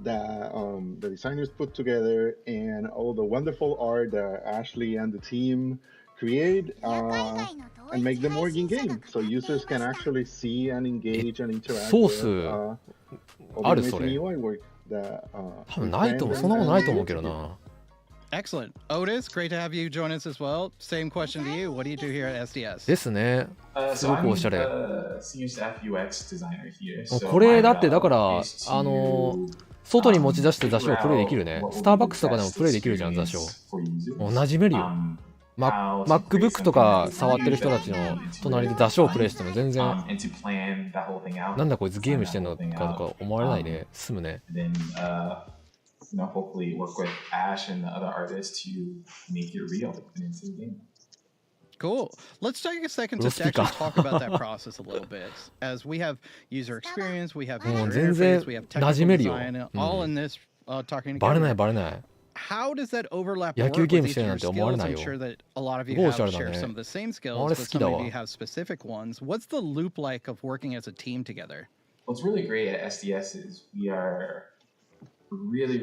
that the designers put together and all the wonderful art that Ashley and the team create いや海 and 外の同 make 一 them 配 work 信 in 者が game, 語 so ってい users ま can した。 actually see and engage and interact ソー with ス all あ the るそ amazing れ。 UI work that 多分 we ないと planned 思う。そんなことないと思うけど execute. な。 Excellent. Otis, great to have you join us as well. Same question to you. What do you do here at SDS? ですね。す So ごく I'm おしゃれ。 a senior staff UX designer here. もう So これ my だってだから job is to 外に持ち出して雑誌を figure プレイできる out ね。 what ス would ター be バッ the クスとかでも best プレイできるじゃん、雑誌を。 experience for users. もう馴染めるよ。 How to MacBook create とか something that 触ってる人たち is の really intuitive 隣で雑誌をプレイしても全然 and to plan that whole thing out. なんだこいつゲームしてん plan の that か whole thing と out. か思われないね。済むね。 And then hopefully work with Ash and the other artists to make it real and into the game. Cool. Let's take a second to Let's actually speak up. talk about that process a little bit. As we have user experience, we have もう user 全然 interface, we have 馴染 technical めるよ。 design, all in this talking バレない together. バレない。 How does that overlap 野 work 球 with ゲーム each して of るな your んて思われ skills? ない I'm よ。 sure that a lot of す you ごいお have しゃれだ share ね。 some of the same あ skills, れ but 好き some だ of わ。 you have specific ones. What's the loop like of working as a team together? What's really great at SDS is we are really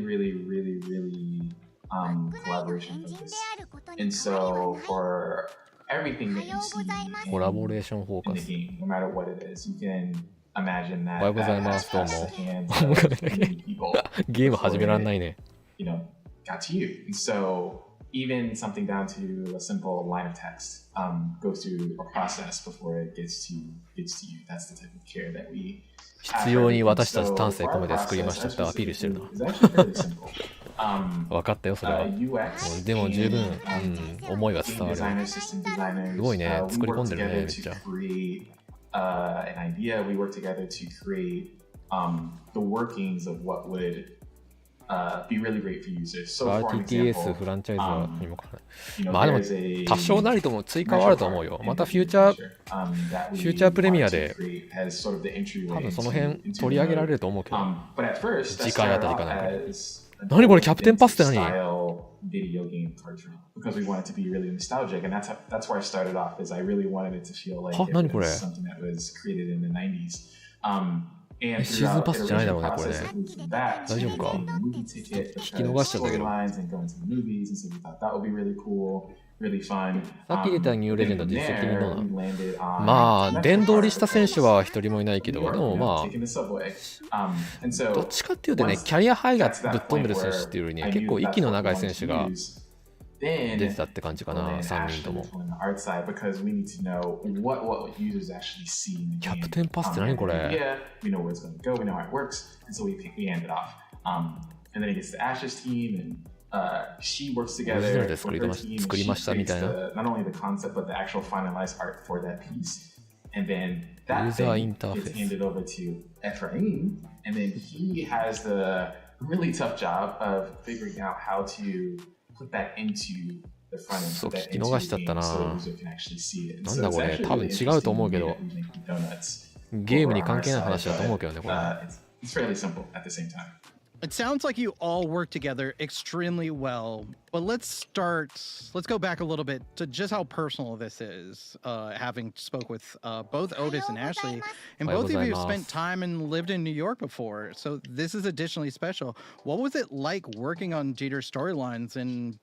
collaboration 人で focused. あることに And 変わり so はない。 for everything that you see コラボレーションフォー in カ the ス。 game, no matter what it is, you can imagine おはよ that うござい that ま has す。どう passed も。 the hands of many people ゲーム始めらんないね。 you know, got to you. And so even something down to a simple line of text goes through a process before it gets to you. That's the type of care that we 必要に私たち丹精込めて作りましたってアピールしてるな。 is actually fairly simple. 分かったよ、それは。 UX でも十分、 and 思いは game 伝わる。 designers, system designers, すごいね。 we 作り込 work んでるね、め together っちゃ。 to create an idea. We work together to create the workings of what would be really great for users. So for an RTTS example, フランチャイズは何もかない。 you know, まあでも there's a 多少なりとも追加はあると思うよ。またフューチャープレミアで多分その辺取り上げられると思うけど。次回あたりかなんかで。何これキャプテンパスって何 video game cartridge because we want it to be really nostalgic, and that's where I started off. Is I really wanted it to feel like it 何これ was something that was created in the 90s. And シーズンパスじゃないだろうね、これね。 大大丈夫か 聞き逃しちゃったけど。 and go into the movies, and so we thought that would be really cool, really fun. さっき出たニューレジェンド実績にどうなのまあ、殿堂入りした選手は一人もいないけど、でもまあ、どっちかっていうとね、キャリアハイがぶっ飛んでる選手っていうよりね、結構息の長い選手が出てたって感じかな、3人とも。キャプテンパスって何これ She works オリジナル together で with 作 her り team. ましたみたいな。 Not only the concept but the actual finalized art for that piece, and then that User thing interface. gets handed over to Ephraim, and then he has the really tough job of figuring out how to put that into the front end, そう put that 聞き into 逃 the しちゃった game な。 so the user can actually see it. And なん so だ it's これ actually 多分 really 違うと interesting 思うけ way ど that we make donuts ゲームに over on 関 our 係ない side, 話だと but, 思うけどね、これ。 it's fairly simple at the same time. It sounds like you all work together extremely well, but let's go back a little bit to just how personal this is, having spoke with both Otis and Ashley, and both of you have spent time and lived in New York before, so this is additionally special. What was it like working on Jeter's storylines and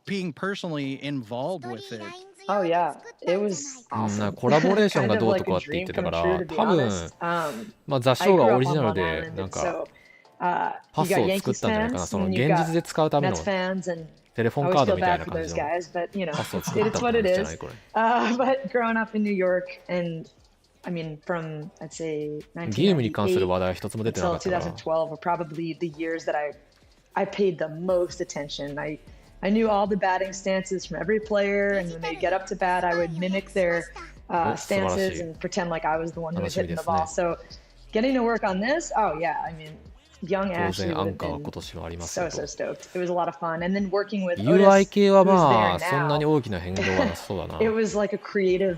being personally involved with it? Oh yeah, it was なん awesome. かコラボレーションが Kind ど of うと like か a って言っ dream てたか come ら、 true, to be 多分 honest. まあ雑 I 誌が grew オ up リジ on ナル Long で Island, なん and か so パ you ス got を作っ Yankees たんじゃないかな、 fans その and 現 you got 実で使うための Mets fans, and テレフォ I ンカー always ド feel みたい bad な for 感 those じの guys, but you know, パスを作った it's って what it 話じゃな is. いこれ。But growing up in New York, and I mean, from I'd say ゲームに関する話1998題は一つも出てなか until ったから。 2012 were probably the years that I paid the most attention. I knew all the batting stances from every player, and when they get up to bat, I would mimic their stances and pretend like I was the one who was hitting the ball. So getting to work on this, oh yeah, I mean, young 当 Ashley 然ア would ン have カーは been 今年はありますよ so と。 stoked. It was a lot of fun, and then working with UI Otis, 系は who's ま there あそんなに now. 大きな変動はなさそうだな。 It was like a creative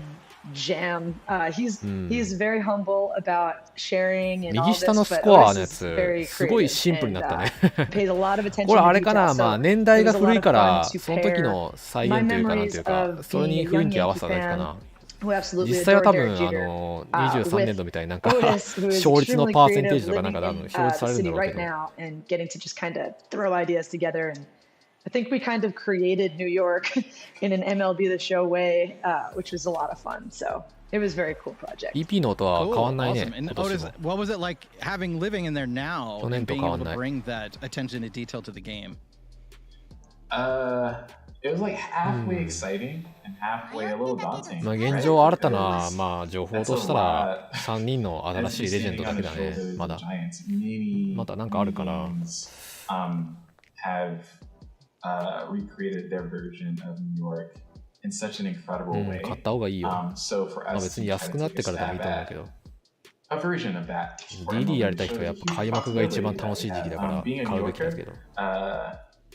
jam. He's very humble about sharing and all 右 this, 下のス but コア Otis のや is very つ、すごい creative シンプルに and なったね。 pays a lot of attention これ to あれか detail. な、ま So あ年代 it が was a 古 lot い of か fun ら、 to その時 pair の再 my 現というか、なんて memories いうか、 of それ being に a 雰囲 young 気合わ Yankee せただけか fan な。 who absolutely 実際は adored 多 Derek 分、Jeter. 23 With 年度みたいになんか、 Otis, who is 勝率の extremely パーセンテー creative, ジとかなん living か多 in 分表示 the されるん city だろうけ right ど。 now and getting to just kind of throw ideas together. And I think we kind of created New York in an MLB The Show way, which was a lot of fun. So it was a very cool project. EP の音は変わんないね、 awesome. And 今年 Otis, も。 what was it like living in there now 去 and 年と being 変わ able んな to い。 bring that attention to detail to the game? It was like halfway exciting and halfway a little daunting. まあ right? 現状新た Because な、まあ、情報としたら、3人の新しい as レジェンド standing だ on け the だね、 shoulders ま of だ。 giants. Many まだなんかあるかな。 teams, have recreated their version of New York in such an incredible うん、 way. 買った方がいいよ。 So for まあ us 別 to に try 安く to なっ take て a からでもいい stab と思う at けど。 a version of that. for DD MLB やりたい The 人はやっ show, ぱ the 開 huge 幕が一番 possibility 楽しい that 時 we 期だ have. から Being a 買 New うべきだ Yorker けど。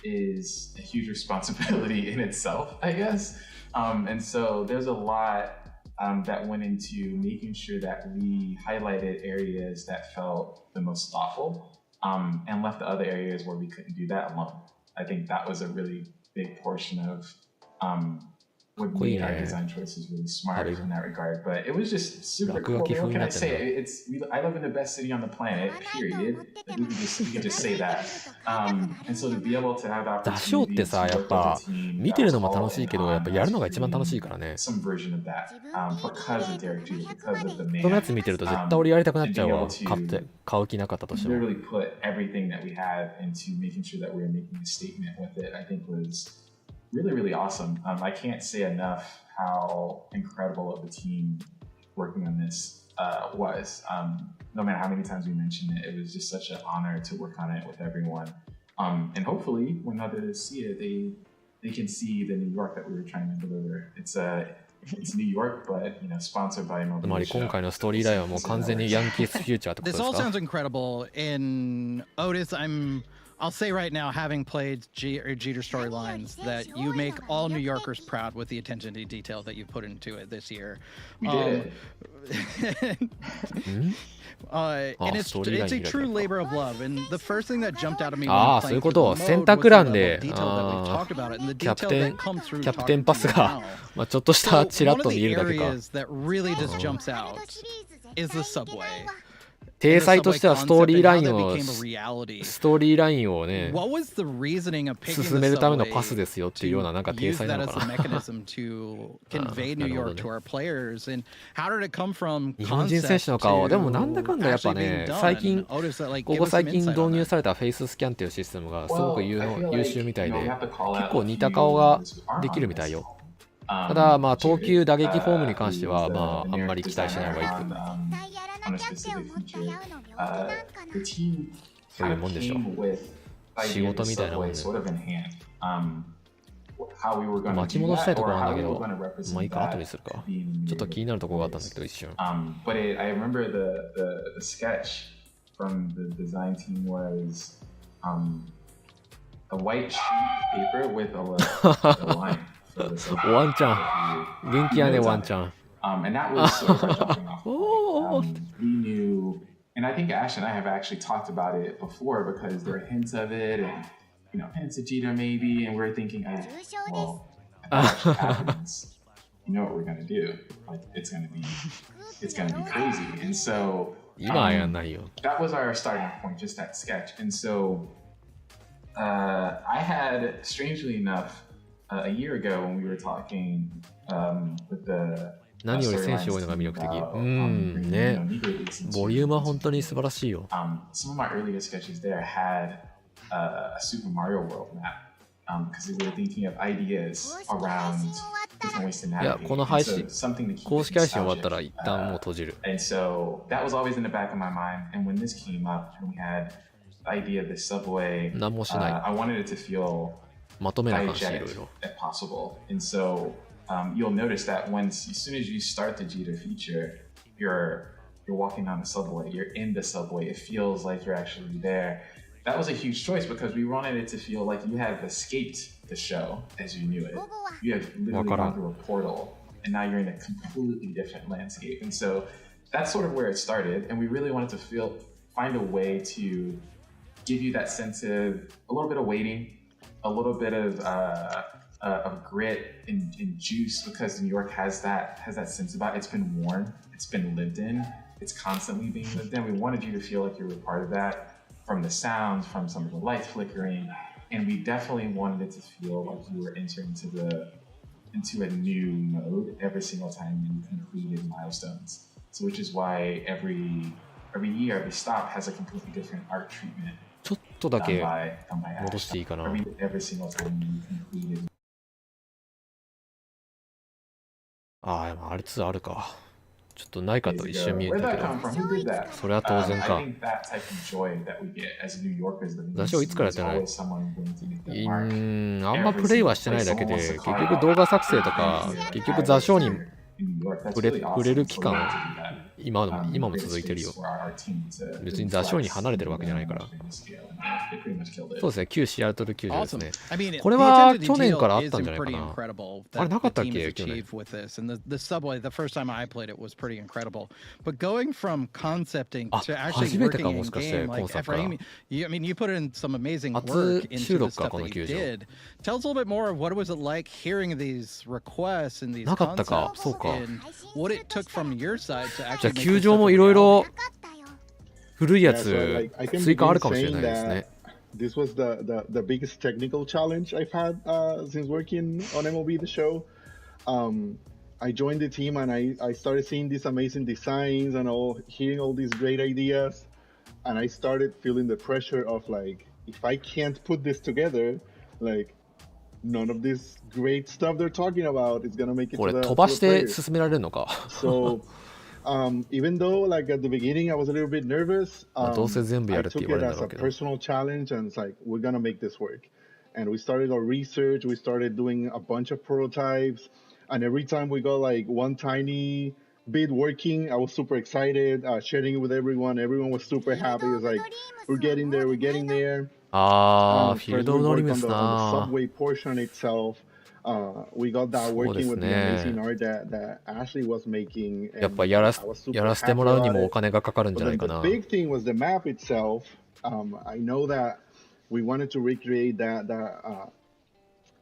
is a huge responsibility in itself, I guess. And so there's a lot that went into making sure that we highlighted areas that felt the most thoughtful and left the other areas where we couldn't do that alone. I think that was a really big portion of what made our design choices really smart in that regard. But it was just super cool. What can I say? I live in the best city on the planet, period. Like we could just say that. And so to be able to have the 打賞っ opportunity て to さ、やっ work with ぱ a team 見 that てる was のも all 楽しい in けど、やっぱ on やるのが一番 doing 楽しいからね。 some version of that because of Derek Jeter, because of the その man. やつ見てると絶対俺やりたくなっちゃう and わ。 being able to 買う気なかったとしても。 literally put everything that we had into making sure that we were making a statement with it, I think was really, really awesome. I can't say enough how incredible of a team working on this was. No matter how many times we mentioned it, it was just such an honor to work on it with everyone. And hopefully, when others see it, they can see the New York that we were trying to deliver. It's New York, but sponsored by MLB つまり The Show. 今回のストーリーラインはもう完全にヤンキースフューチャーってこと This です all か？ sounds incredible. In Otis, I'll say right now, having played Jeter storylines, that you make all New Yorkers proud with the attention to detail that you put into it this year. We did. And it's a true labor of love. And the first thing that jumped out at me when ああ、 playing そういうこと。 through the mode 選択欄 was で、 the level of detail that we've talked about it, and the キャ detail プテン、 that comes through キャプテン talking パ to ス you が now. まあちょっとしたチ So ラッ one と of 見 the えるだけか。 areas that really just jumps out is the subway. 体裁としてはストーリーライン And を the subway concept and how that became a reality. ストーリーラインをね What was the reasoning of picking 進め the るための subway パスですよっていうようななんか体 use 裁な that の as か a な。 mechanism to convey New York to our players? And how did it come from 日本人選手の顔でもなんだかんだやっぱね最近ここ最近導入されたフェイススキャンっていうシステムがすごく優秀みたいで結構似た顔ができるみたいよ。ただまあ投球打撃フォームに関してはまああんまり期待しない方がいいと思う。 on a specific feature, the team kind of came with the idea of the subway sort of in hand. How we were going to 巻き do 戻したい that ところ or なん how だ we け were ど going to まあい represent いか後 that にするか being in ちょっと New 気になるところがあったん York だけど一瞬 But I remember the sketch from the design team was a white sheet paper with a line for the subway. ワンちゃん元気やねワンちゃん And that was sort of our jumping off point. We knew, and I think Ash and I have actually talked about it before because there are hints of it and, hints of Jeter maybe, and we're thinking, well, if that actually happens, you know what we're going to do. Like, it's going to be crazy. And so, 今はやんないよ that was our starting point, just that sketch. And so, I had, strangely enough, a year ago when we were talking with the 何より選手多いのが魅力的ねボリュームは本当に素晴らしいよ Some of my earlier sketches there had a Super Mario World map because we were thinking of ideas around different ways to いや navigate. この配 And 信 so something to keep 公 it 式配信終わった nostalgic. ら一旦もう閉じる And so that was always in the back of my mind. And when this came up, and we had the idea of the subway, 何もしない I wanted it to feel まとめな感じいろ diegetic いろ if possible. And so you'll notice that as soon as you start the Jeter feature, you're walking down the subway, you're in the subway, it feels like you're actually there. That was a huge choice because we wanted it to feel like you have escaped the show as you knew it. You have literally gone through a portal and now you're in a completely different landscape. And so that's sort of where it started, and we really wanted to find a way to give you that sense of a little bit of waiting, a little bit of grit and juice, because New York has that sense about it. It's been worn, it's been lived in, it's constantly being lived in. We wanted you to feel like you were part of that, from the sounds, from some of the lights flickering, and we definitely wanted it to feel like you were entering into a new mode every single time you completed milestones. So which is why every year, every stop has a completely different art treatment. ちょっとだけ done by 戻していいかな。 every single time you completed. ああ、あれ2あるか。ちょっとないかと一瞬見え Where'd たけ that ど。 come from? Who did that? それは当然 I か。 think that type of joy that we get as New Yorkers living in 雑誌をいつからやってない？ always someone willing to make that mark. あんまプレイはしてないだけで、結局動画作成とか、結局座礁に In New York, that's 触れ really 触れ awesome. る So 期 we 間 wanted to do that. 今も Create 続いてる space よ。 for our team to 別に座礁に離れてるわけじゃないから。 They pretty much killed it. そうですね、旧シアトル球場です Awesome. ね。 I mean, これ the は attention to 去年 detail からあっ is たんじゃないか pretty な。 incredible あれ that なかっ the たっ team け has 去年。 achieved with this. And the subway, the first time I played it was pretty incredible. But going from concepting あ、 to 初 actually めてか working も in しかして、 game, 今 like 作から。 Ephraim, I mean, you put in some amazing 初 work into 収 the 録か、 stuff こ that の you 球場。 did. Tell us a little bit more of what was it like hearing these requests and these なかったか、 concepts そうか。 and what it took from your side to じゃあ actually make 球 this 場 stuff も a いろい reality. ろ なかったよ。古いや Yeah, so つ like I can 追加あ begin るかもしれ saying ないですね。 that this was the biggest technical challenge I've had since working on MLB The Show. I joined the team and I started seeing these amazing designs and hearing all these great ideas, and I started feeling the pressure of like, if I can't put this together, like none of this great stuff they're talking about is gonna make it こ to れ the, 飛ば to し the て players. 進められるのか。 So even though like at the beginning I was a little bit nervous, まあどうせ全部や I るって took 言わ it れるんだ as ろ a うけど。 personal challenge, and it's like, we're gonna make this work. And we started our research, we started doing a bunch of prototypes, and every time we got like one tiny bit working, I was super excited, sharing it with everyone. Everyone was super happy. It was like, we're getting there, we're getting there. ああ、 And フィール first ド we ドリ worked ム on ス the な。 subway portion itself. We got that そうで working す with the amazing ね。 art that Ashley was making, やっ and ぱやら I was や super らせて happy もらうに about もお it. 金がかかるん But じゃない then か the な。 big thing was the map itself. I know that we wanted to recreate that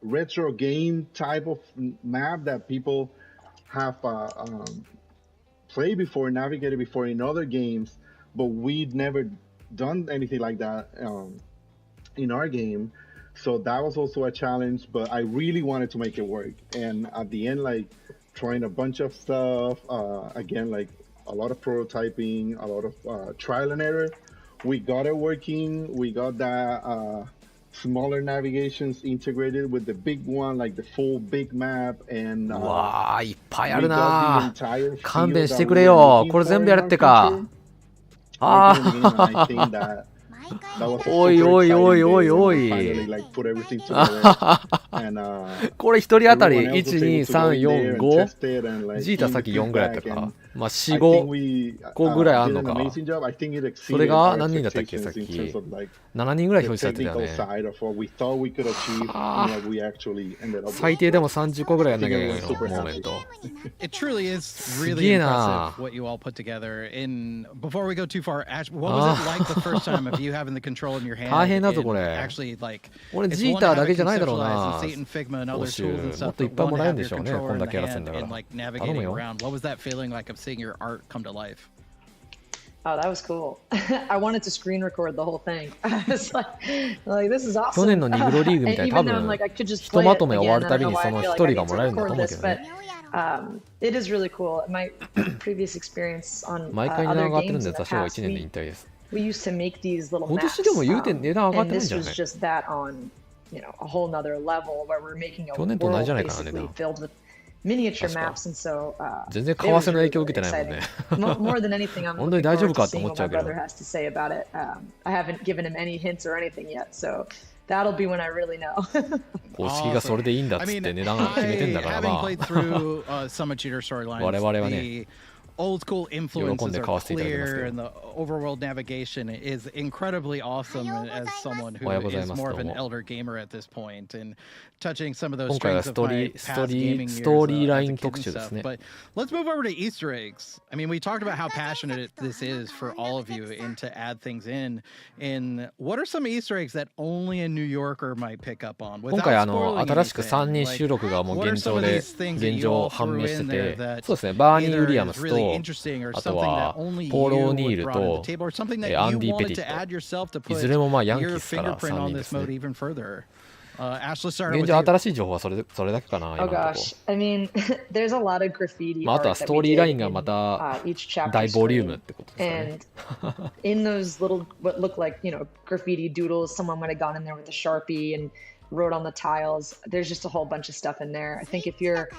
retro game type of map that people have played before, navigated before in other games, but we'd never done anything like that in our game. So that was also a challenge, but I really wanted to make it work. And at the end, like trying a bunch of stuff, again, like a lot of prototyping, a lot of trial and error. We got it working. We got that smaller navigations integrated with the big one, like the full big map. And うわー、いっぱいあ we る got the な。 entire 勘 field 弁して that く we れ were よ。 looking これ全 for 部や in る our ってか。 future. あ Working in the game, and I あ。 think that 毎 that 回 was a おい super おいおい exciting おい day お when we い。 finally like put everything together. And これ一人当たり everyone else was 1、2、 able to go 3、 in 4、 there and 5。 test it and like ジータ give さっ the き4ぐらいやった feedback. か。 And まあ I 4、 think 5、 we 5ぐらいあ did んの an か。 amazing job. I think it それ exceeded が our 何人だったっけ、さっ expectations in き。 terms of like 7人ぐらい the 表示されてたよ technical ね。 side of what we thought we could achieve は and あ。 what we actually ended up with. 最低でも30個ぐらいやんなきゃいけ I ない think の、 everyone's super モーメン happy. ト。 It truly is す really げえ impressive な。 what you all put together. And before we go too far, Ash, what was it like the first time of you having the control in your 大 hand 変だぞ、 and これ。 actually like 俺 it's ジー one タ to ーだ have け it じゃないだろう conceptualized な。 and see it in Figma and 報 other 酬 tools and もっ stuff, といっ but ぱい one も to らえるん have で your しょうね、こ controller ん in だ the けやらせん hand だから and like 頼む navigating よ。 around. What was that feeling like of seeing your art come to life? Oh, that was cool. I wanted to screen record the whole thing. I was like this is 去 awesome. 年のニグロリーグみたいに多 Even though I'm 分 like I could just ひと play ま it とめ終わ again, る I た don't び know に why そ I の feel 一 like I 人が need も to らえるんだ record と思う this, けどね。 but it is really cool. My previous experience on 毎回値段 other 上がってるん games で in the 座礁は past, 1年で引退です。 we used to make these little 今 maps, 年でも言うて値段上がっ and てないん this じゃな was い？ just that on a whole nother level where we're making a 去年と同じじゃない world かな、値 basically 段。 filled with miniature 確か。 maps, and so 全然為 it was 替の影 really, 響を受け really てないもん exciting. ね。 More than anything, I'm 本当に looking 大丈夫 forward to かと思 seeing っちゃ what う my けど。 brother has to say about it. I haven't given him any hints or anything yet, so that'll be when I really know. 公式がそれでいいんだっ I つっ mean, て値段を決めてんだから having ま played あ。 through some of Cheater 我 storylines, 々はね。 the old school 喜ん influences で are 買わせていただきます clear よ。 and the overworld navigation is incredibly awesome as someone who おはようござい is ます。 more ど of う an も。 elder gamer at this point and touching some of those 今回は strings of my past gaming ス years トーリーラ as イ a ン kid 特 and 集です stuff. ね。 But let's move over to Easter eggs. I mean, we talked about how passionate this is for all of you and to add things in. And what are some Easter eggs that only a New Yorker might pick up on 今回 without spoiling 新しく anything? 3人収 Like, 録がもう what are 現 some 状 of で these things that 現 you 状 all 判 threw 明して in て、 there that そうですね、バーニー・ウィ either リアム is ス really と、 interesting or あと something that は only ポール・ you オニー would ル brought to the と table or something that ア you ンディ・ペ wanted テ to ィッ add ト。 yourself to いず put れもまあヤンキ your ースから fingerprint 3 on 人で this す mode ね。 even further. Ashley, starting 現 with 状 you. 新しい情報はそれだけかな、 Oh 今のとこ gosh, I mean, there's a lot of graffiti まあ、あと art はス that ト we ーリーラ did インが in また each chapter 大ボリューム screen. ってことですかね。 And in those little, what looked like, graffiti doodles, someone might have gone in there with a Sharpie and wrote on the tiles. There's just a whole bunch of stuff in there. I think if you're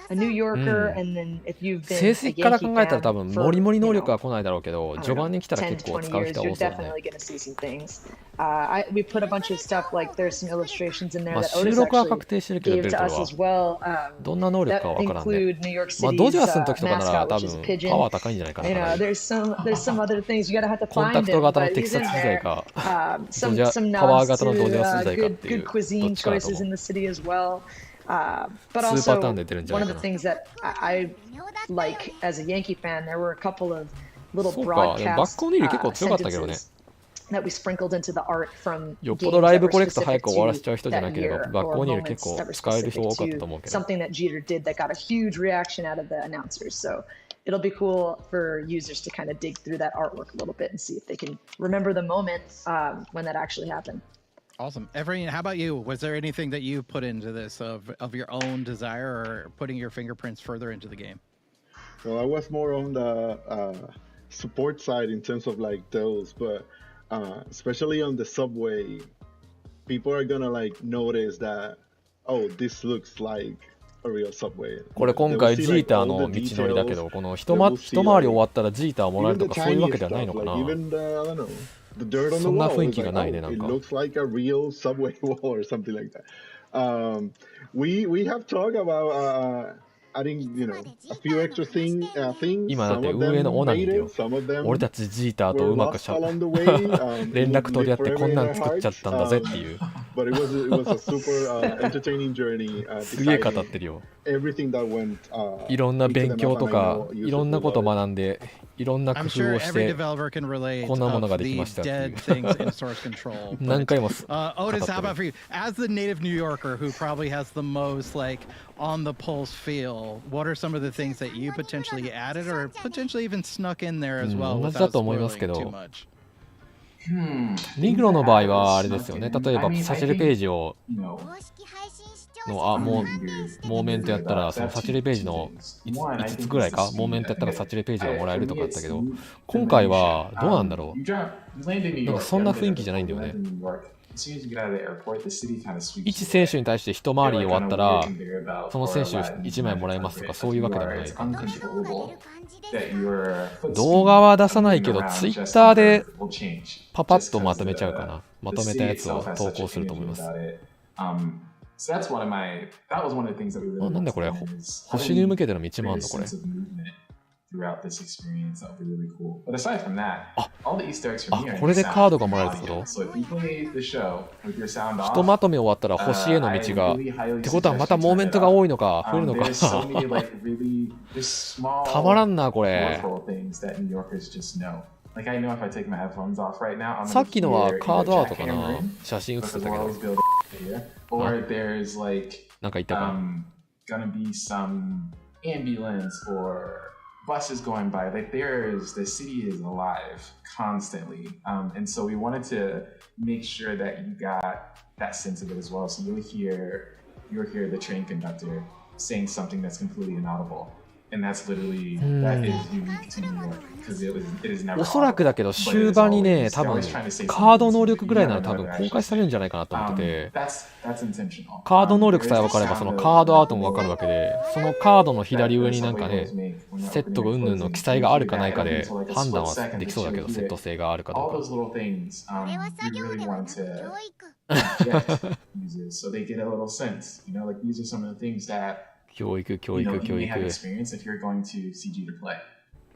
a New Yorker and then if you've 成 been a 績から Yankee 考えたら fan 多分 for, モリモリ能力は来ないだろうけど、 I 序 don't 盤 know, に来たら 10 結 to 構 20使う years, 人は you're 多そうだね。 definitely going to see some things. We put a bunch of stuff, like there's some illustrations in there まあ that 収 Otis 録は actually 確定してるけど、 gave ベル to トル us は as well. どんな能力 That かは分からんね。 include New York まあド City's ジャースの時とかなら mascot, 多 which is 分 pigeon. パワー高いんじゃないかな。かなり There's some other things you gotta have to コン find タクト him, 型の but テキ he's サ in ス時代 there. か、 Some パワー nods 型のドジャース to 時代かってい good う、どっ cuisine ちかだと choices 思う。 in the city as well. But 2パターン also で出るんじゃ one ない of か the な。 things that I like as a Yankee fan, there were a couple of little そうか、でもバッ broadcast クオニール結構強かったけどね。 sentences that we sprinkled into the art from よっぽ games どライ that ブ were コレクト早 specific く終わらせ to ちゃう人じゃな that ければ、 year バック or オニール結 moments 構 that were 使える人 specific 多かった to と思うけど。 something that Jeter did that got a huge reaction out of the announcers. So it'll be cool for users to kind of dig through that artwork a little bit and see if they can remember the moment when that actually happened. Awesome. Everett, how about you? Was there anything that you put into this of your own desire or putting your fingerprints further into the game? Well, I was more on the support side in terms of like those, but especially on the subway, people are gonna like notice that, oh, this looks like a real subway. これ今 They will 回 see ジー like ター all の the 道のりだけ details. ど、この They will see 一回り like 終わったらジーターもらえ even る the とかそういうわけ tiniest ではないの stuff, か like な。 even the, I don't know, the dirt on the そんな wall. 雰囲 It's 気が like, ないね、 oh, なん it か。 looks like a real subway wall or something like that. We have talked about adding, a few extra things. 今だっ Some て of 運営の them オーナーに made 言う it, some of よ。俺 them たちジーターと were うまく lost along the way. It 連 will 絡取り合 live ってこ forever ん in なん our 作っちゃっ hearts. たんだぜっていう。 But it was a super entertaining journey. すげえ語っ Deciding てるよ。 everything that went いろんな into the 勉強 map, と and I か know いろんな users こ will と love it. 学んでいろんな工 I'm 夫 sure をし every て developer can relate こんなものが of できま the したっていう dead things in source control. 何 But, 回も Otis, how about for you? As the native New Yorker who probably has the most like on the pulse feel, what are some of the things that you potentially added or potentially even snuck in there as well 同じだ without と思いますけ spoiling ど too much? リグロの場合はあれですよね。例えばサチルページをモーメントやったらそのサチルページの5つぐらいかモーメントやったらサチルページがもらえるとかあったけど、今回はどうなんだろう。なんかそんな雰囲気じゃないんだよね。一選手に対して一回り終わったらその選手1枚もらえますとかそういうわけでもない。動画は出さないけどツイッターでパパッとまとめちゃうかな。まとめたやつを投稿すると思います。なんだこれ、星に向けての道もあんのこれ。これでカードがもらえるってこと？ひとまとめ終わったら星への道がってことはまたモーメントが多いのか増えるのかたまらんなこれ。さっきのはカードアートかな。写真写ってたけどなんか言ったかbuses going by, like the city is alive constantly, and so we wanted to make sure that you got that sense of it as well. So you'll hear the train conductor saying something that's completely inaudible, and that's literally that is unique to New York because it is never. おそらくだけど終盤にね多分カード能力ぐらいなら多分公開されるんじゃないかなと思ってて、カード能力さえ分かればそのカードアートも分かるわけで、そのカードの左上になんかねセットがうんぬんの記載があるかないかで判断はできそうだけど、セット性があるかどうか。教育。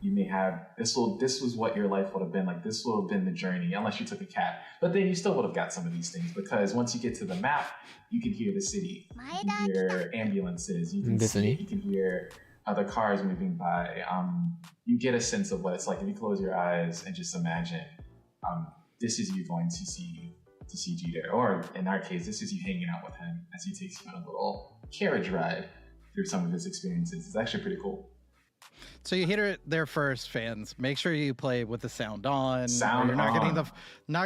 you may have this was what your life would have been like. This would have been the journey, unless you took a cat. But then you still would have got some of these things, because once you get to the map, you can hear the city, you can hear ambulances, you can see it, you can hear other cars moving by. You get a sense of what it's like if you close your eyes and just imagine this is you going to see Jeter, or in our case, this is you hanging out with him as he takes you on a little carriage ride through some of his experiences. It's actually pretty cool. So you hear it there first, fans. Make sure you play with the sound on. Sound You're not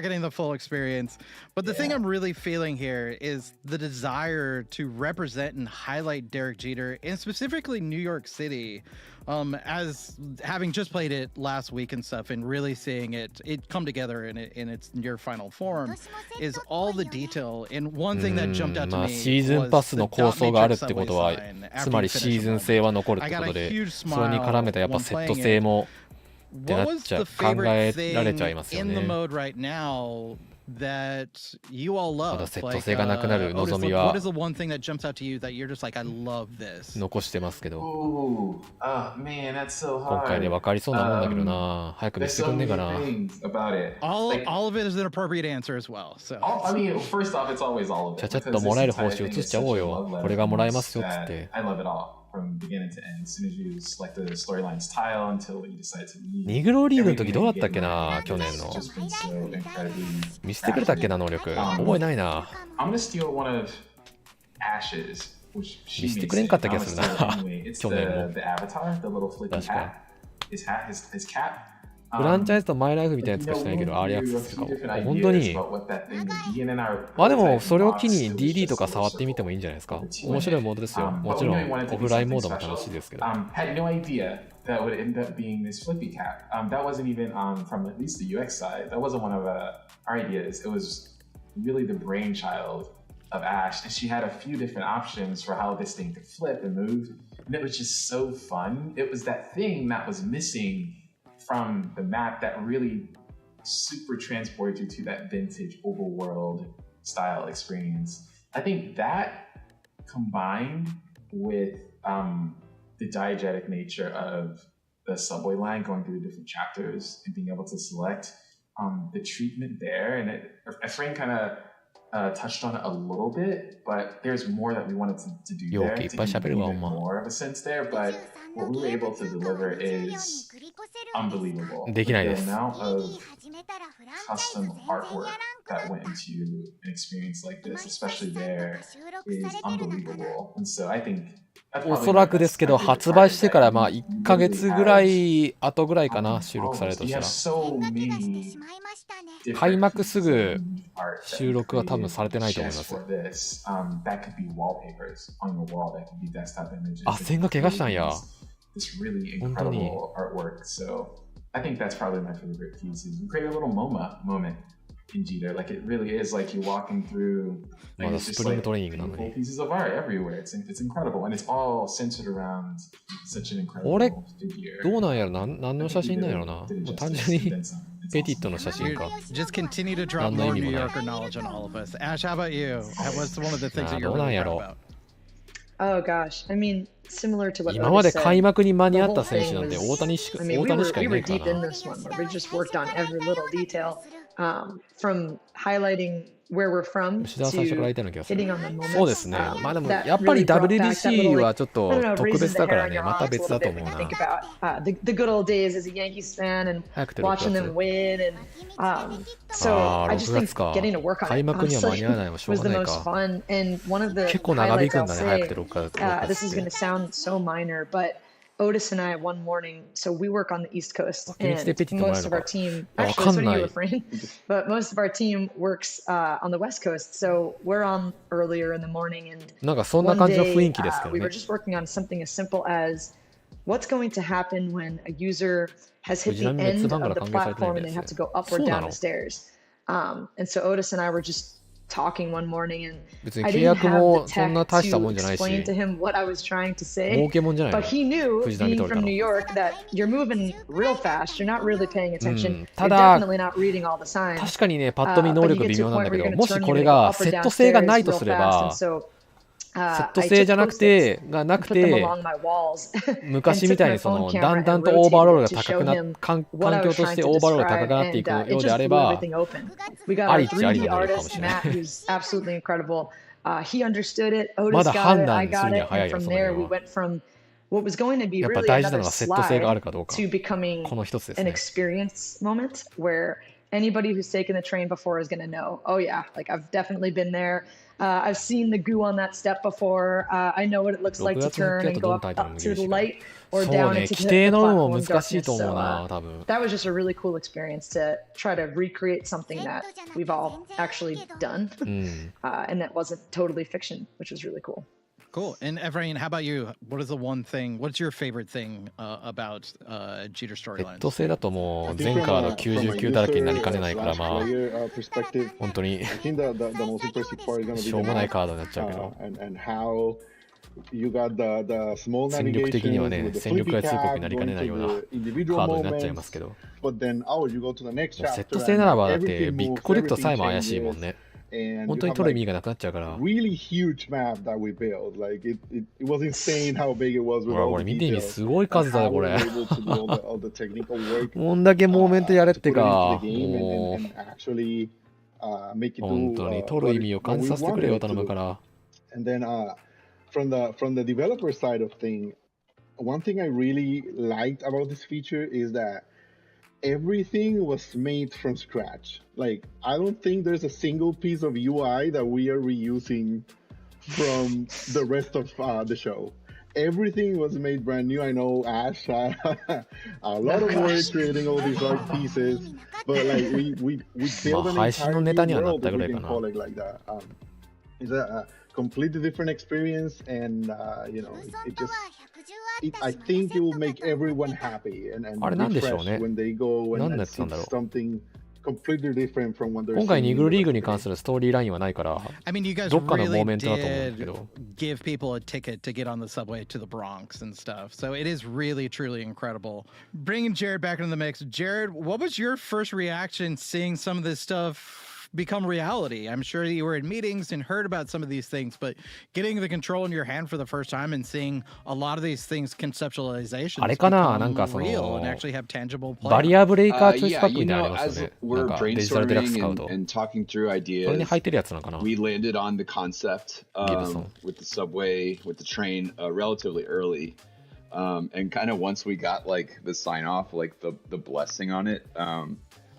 getting the full experience. But the thing I'm really feeling here is the desire to represent and highlight Derek Jeter, and specifically New York City, as having just played it last week and stuff, and really seeing it come together in its near final form, is all the detail. And one thing that jumped out to me シーズンパスの構想があるってことは、つまりシーズン性は残るってことで、それに絡めたやっぱセット性もってなっちゃう、考えられちゃいますよね。that you all love. まだセット性がなくなる望みは What is the one thing that jumps out to you that you're just like, I love this? 残してますけど、 Ooh, man, that's so hard. 今回で分かりそうなもんだけどな、早く見 There's せてく so んねえ many かな。 things about it. Like, All of it is an appropriate answer as well. So I mean, first off, it's always all of ちゃ it. ちゃっと because もらえる this 報 entire 酬 thing 移 is しちゃおう such a よ。 love これがもらえ letter ますよっつっ that て。 I love it all from beginning to end. As soon as you select the storyline's tile until you decide to leave. ニグローリーグの時どうだったっけな、去年の。 It's just been so incredibly 見せてくれたっけな、能力。覚えないな。 I'm gonna steal one of Ash's, which she 見せて may くれん say. かった気 I'm が gonna する steal it な。 anyway. It's 去年も。 the avatar, the little flippy 確かに。 hat. His cap. フランチャイズとマイライフみたいなやつしかしないけど、アーリーアクセスとかも。本当に。まあでも、それを機に DD とか触ってみてもいいんじゃないですか。面白いモードですよ。もちろん、オフラインモードも楽しいですけど。Had no idea that would end up being this flippy cap. That wasn't even from at least the UX side. That wasn't one of our ideas. It was really the brainchild of Ash, and she had a few different options for how this thing could flip and move, and it was just so fun. It was that thing that was missing from the map that really super transported you to that vintage overworld style experience. I think that combined with the diegetic nature of the subway line going through the different chapters and being able to select the treatment there, and Efrain kind of touched on it a little bit, but there's more that we wanted to do there to give even more of a sense there. But what we were able to deliver is unbelievable. できないです。 The amount of custom artwork that went into an experience like this, especially there, is unbelievable. And so I think おそらくですけど、発売してからまあ1ヶ月ぐらい後ぐらいかな、収録されるとしたら。開幕すぐ収録は多分されてないと思います。あ、線が怪我したんや。本当に。I think that's probably my favorite piece. Is you create a little MoMA moment in Jeter. Like it really is like you're walking through like it's just like beautiful pieces of art everywhere. It's incredible, and it's all centered around such an incredible figure. どうなんやろな、何の写真なんやろな。もう単純にペティットの写真か。Just continue to drop more New Yorker knowledge on all of us. Ash, how about you? What's one of the things that you're really proud about? Oh gosh, I mean, similar to what 今まで Otis said, 開幕に間に合った the 選 whole 手なんて thing 大谷し was- I mean, 大谷しかい we な were いか deep in な。 this one where we just worked on every little detail, from highlighting where we're from 吉田は最初から言っ to たような気がする。 hitting on the moments. そうですね。まあでもやっぱり that really brought back that WBC little, はちょっ I と don't know, 特 raises 別 the だか hair ら on ね、 your また arms a 別 little だと bit 思う when you な。 think about the good old days as a Yankees fan and 早くて6 watching them 月。 win, and so ああ、 I just 6 think 月か。 getting to work on 開 it 幕には間 honestly に合わないのはしょう was が the ない most か。 fun. And one of the 結構長引 highlights くん I'll だね、早く say, て6月。 this is going to sound so minor, but Otis and I one morning, so we work on the East Coast, and most of our team, actually, so do you, Efrain, but most of our team works on the West Coast, so we're on earlier in the morning, and なんかそんな one 感じの day 雰囲気ですけど we ね were。just working on something as simple as what's going to happen when a user has hit the end of the platform and they have to go up or down the stairs. And so Otis and I were just talking one morning, and 別に I 契 didn't 約 have も the そん tech な大したもんじゃないし、 to explain to him what I was trying to say. 儲けもんじゃないの。 But he knew, 藤波 being 取れた from の。 New York, that you're moving real fast. You're not really paying attention. た You're だ、 definitely not reading all the signs. 確かにね、パッと見能 But 力 you 微 get to 妙 a なんだ point け where ど、 you're も going to し turn こ you're れ going to go が up セ or ット down 性がない stairs とす real れ fast. And ば、 so セット制じゃなくて、昔みたいにだんだんとオーバーロールが高くなっ環境としてオーバーロールが高くなっていくようであれば、ありっちゃありになるかもしれない。まだ判断するには早いよ、その辺は。やっぱ大事なのはセット性があるかどうか。この一つですね。Anybody who's taken the train before is going to know, oh yeah, like I've definitely been there. I've seen the goo on that step before. I know what it looks like to turn and go up to the light or down into the platform darkness. So that was just a really cool experience to try to recreate something that we've all actually done. And that wasn't totally fiction, which was really cool. Cool. And Efrain, how about you? What is the one thing, what's your favorite thing about Jeter セッ storylines? ト制だともう全カード99だらけになりかねないから、まあ本当にしょうもないカードになっちゃうけど、戦力的にはね、戦力外通告になりかねないようなカードになっちゃいますけど、セット制ならばだってビッグコレクトさえも怪しいもんね。本当に取る意味がなくなっちゃうから。really huge map that we built. Like it was insane how big it was. ほらこれ見てみ、すごい数だねこれ。こんだけモーメントやれってか、もう本当に取る意味を感じさせてくれよ頼むから。And then from the developer side of thing, one thing I really liked about this feature is that everything was made from scratch. Like, I don't think there's a single piece of UI that we are reusing from the rest of the show. Everything was made brand new. I know Ash had a lot of work creating all these art pieces, but like we built an entire new world, if we can call it like that. It's a completely different experience, and you know, I think it will make everyone happy and refresh when they go and see something completely different from what they're seeing. 今回2軍リーグに関するストーリーラインはないから、 I mean, you guys どっかのモー really メントだと思うんだけ did ど、 give people a ticket to get on the subway to the Bronx and stuff. So it is really, truly incredible. Bringing Jared back into the mix. Jared, what was your first reaction seeing some of this stuff become reality? I'm sure you were in meetings and heard about some of these things, but getting the control in your hand for the first time and seeing a lot of these things conceptualizations あれかな、なんかそ real の and actually have tangible バ play. リアブレイカーチョイス Yeah, パック you みたいな know, のあります as よね。な we're んかデジタルデラックス brainstorming 買うと。 and talking through それに ideas, 入ってるやつなのかな。 we landed on the concept Gibson. with the subway, with the train, relatively early. And kind of once we got like the sign off, like the blessing on it,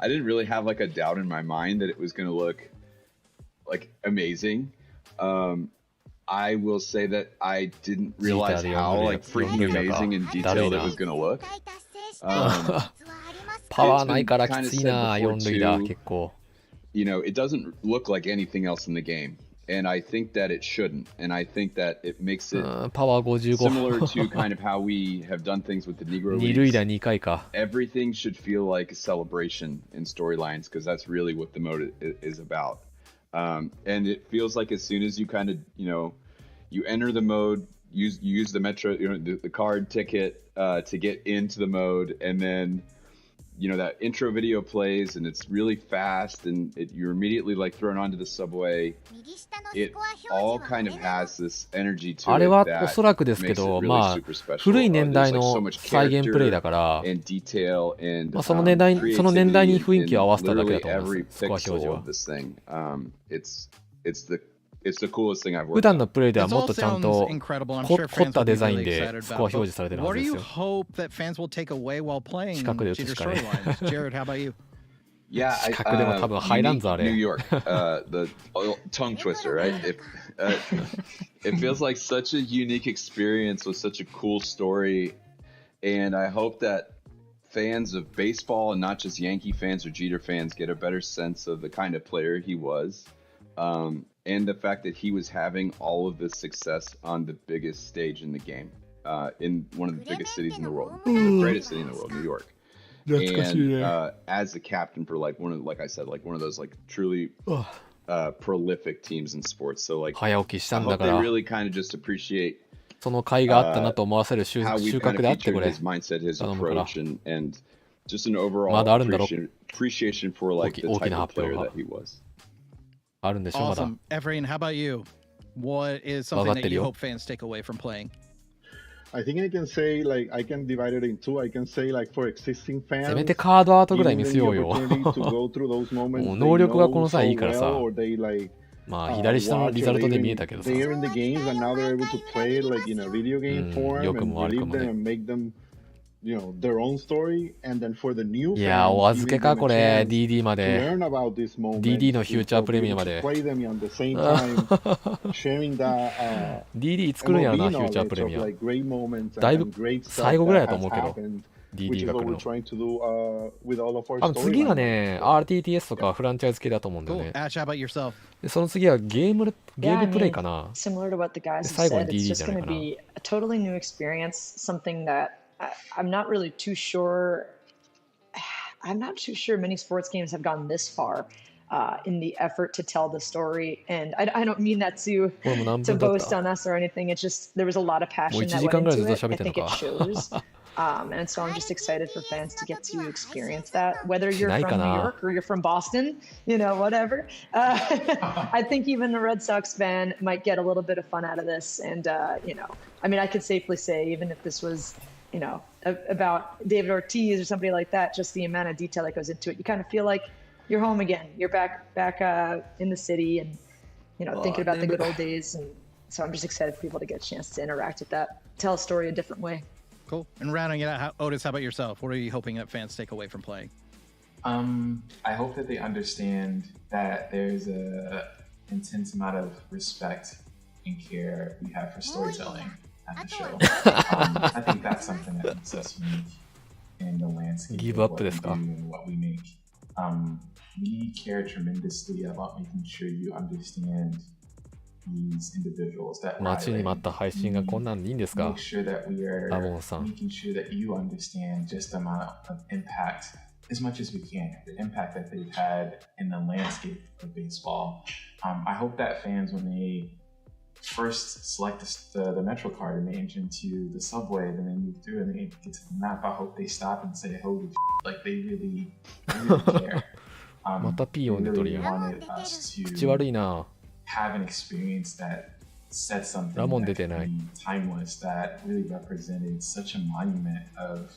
I didn't really have like a doubt in my mind that it was going to look like amazing. I will say that I didn't realize how like freaking amazing and detailed it was going to look. パワーないからきついな、4塁打結構。 You know, it doesn't look like anything else in the game. And I think that it shouldn't. And I think that it makes it パワー55。 similar to kind of how we have done things with the Negro 二塁 Leagues. 打2回か。 Everything should feel like a celebration in storylines because that's really what the mode is about. And it feels like as soon as you kind of, you know, you enter the mode, you use the Metro, you know, the card ticket to get into the mode, and then, you know, that intro video plays and it's really fast and you're immediately like thrown onto the subway. It all kind of has this energy to あれ it は that おそらくですけ makes it ど、 really まあ super special. 古い年代 There's like の so much 再現プレイ character だから、 and detail and まあその年代に creativity 雰囲気を合わせただけだ in と思いま literally す。スコア表 every 示 pixel は of。this thing. It's the coolest thing I've 普 worked 段 on. のプレイでは This もっ all とちゃん sounds と incredible. I'm 凝 sure 凝 fans った will デ be ザイン really で excited スコア about. 表示されてるは What ず do です you よ。 hope that fans will take away while playing 近くで映す Jeter しかね。 storylines? Jared, how about you? Yeah, 近くでも多分入らんぞあれ。 New York, the tongue twister, right? It feels like such a unique experience with such a cool story, and I hope that fans of baseball and not just Yankee fans or Jeter fans get a better sense of the kind of player he was, and the fact that he was having all of this success on the biggest stage in the game, in one of the biggest cities in the world, the greatest city in the world, New York. And as a captain for like like I said, like one of those like truly prolific teams in sports. So like 早起きした I んだ hope か they ら、 really kind of just appreciate その甲斐があったなと思わせる収 how we 穫 kind で of あってく featured れ。 his mindset, his 頼むから。 approach, and just an overall まだあるんだろ。 appreciation for like the 大き type な of 発表 player が that he was. あるんでしょまだ。 Awesome. Efrain, how about you? what is 分 something かっ that てる you よ。 hope fans take away from playing? I think I can say like I can divide it in two. I can say like for existing せめ fans, てカードアートぐらい giving 見 them せ the ようよ。 opportunity to go through those も moments う they 能力がこ know の so 際いいから well, さ、 or they like まあ左下の watch リ or ザル they トで見え even たけどさ、 they're in the games and now they're able to play it like in a video game form 良く and も悪く relive も them ね。 and make them, you know, their own story. And then for the new いやー、お fans, 預け giving か them こ a れ、 chance DD ま to で。 learn about this moment, DD のフューチャー to プレミア be ま able to で。 play them at the same time, sharing that DD 作るんやろな、 MLB フューチャープ knowledge レ of ミア。 like great moments だい and ぶ great 最 stuff 後ぐらい that だと has 思うけど、 happened, DD which is が来 what る we're の。trying to do with all of our 多分次が storylines. ね、So, RTTS とかフランチャイズ系だと思うんだよ Cool. ね。 Ash, how about yourself? で、その次はゲーム Yeah, I プレイ mean, かな。 similar to what the guys で、 have 最後に said, it's DD じ just ゃない going か to な。 be a totally new experience, something that I'm not really too sure. I'm not too sure many sports games have gone this far in the effort to tell the story. And I don't mean that これも何 to 分だっ boast た？ on us or anything. It's just there was a lot of もう passion 1 that 時 went 間ぐらい into ずっと it. 喋 I ってんの think it か。 shows. And so I'm just excited for fans to get to experience that, whether し you're ないか from New な。 York or you're from Boston, you know, whatever. I think even a Red Sox fan might get a little bit of fun out of this. And, you know, I mean, I could safely say, even if this was, you know, about David Ortiz or somebody like that, just the amount of detail that goes into it, you kind of feel like you're home again. You're back in the city and, you know, thinking about the good old days. And so I'm just excited for people to get a chance to interact with that, tell a story a different way. Cool. And rounding it out, Otis, how about yourself? What are you hoping that fans take away from playing? I hope that they understand that there's a intense amount of respect and care we have for storytelling at the show. I think that's something that makes us unique in the landscape ギ of ブアッ what プ we です do か？ and what we make. We care tremendously about making sure you understand these individuals that we're 待ちに待 highlighting. った配信がこんなんでいいんですか？ Make sure that we are ラボンさん。 making sure that you understand just the amount of impact as much as we can, the impact that they've had in the landscape of baseball. I hope that fans, when they first select the Metro card and they enter into the subway, then they move through and they get to the map, I hope they stop and say, holy shit, like they really care. またピー They ヨンで取 really りや。 wanted us 口悪 to いな。 have an experience that said something ラモン出 that て could ない。 be timeless, that really represented such a monument of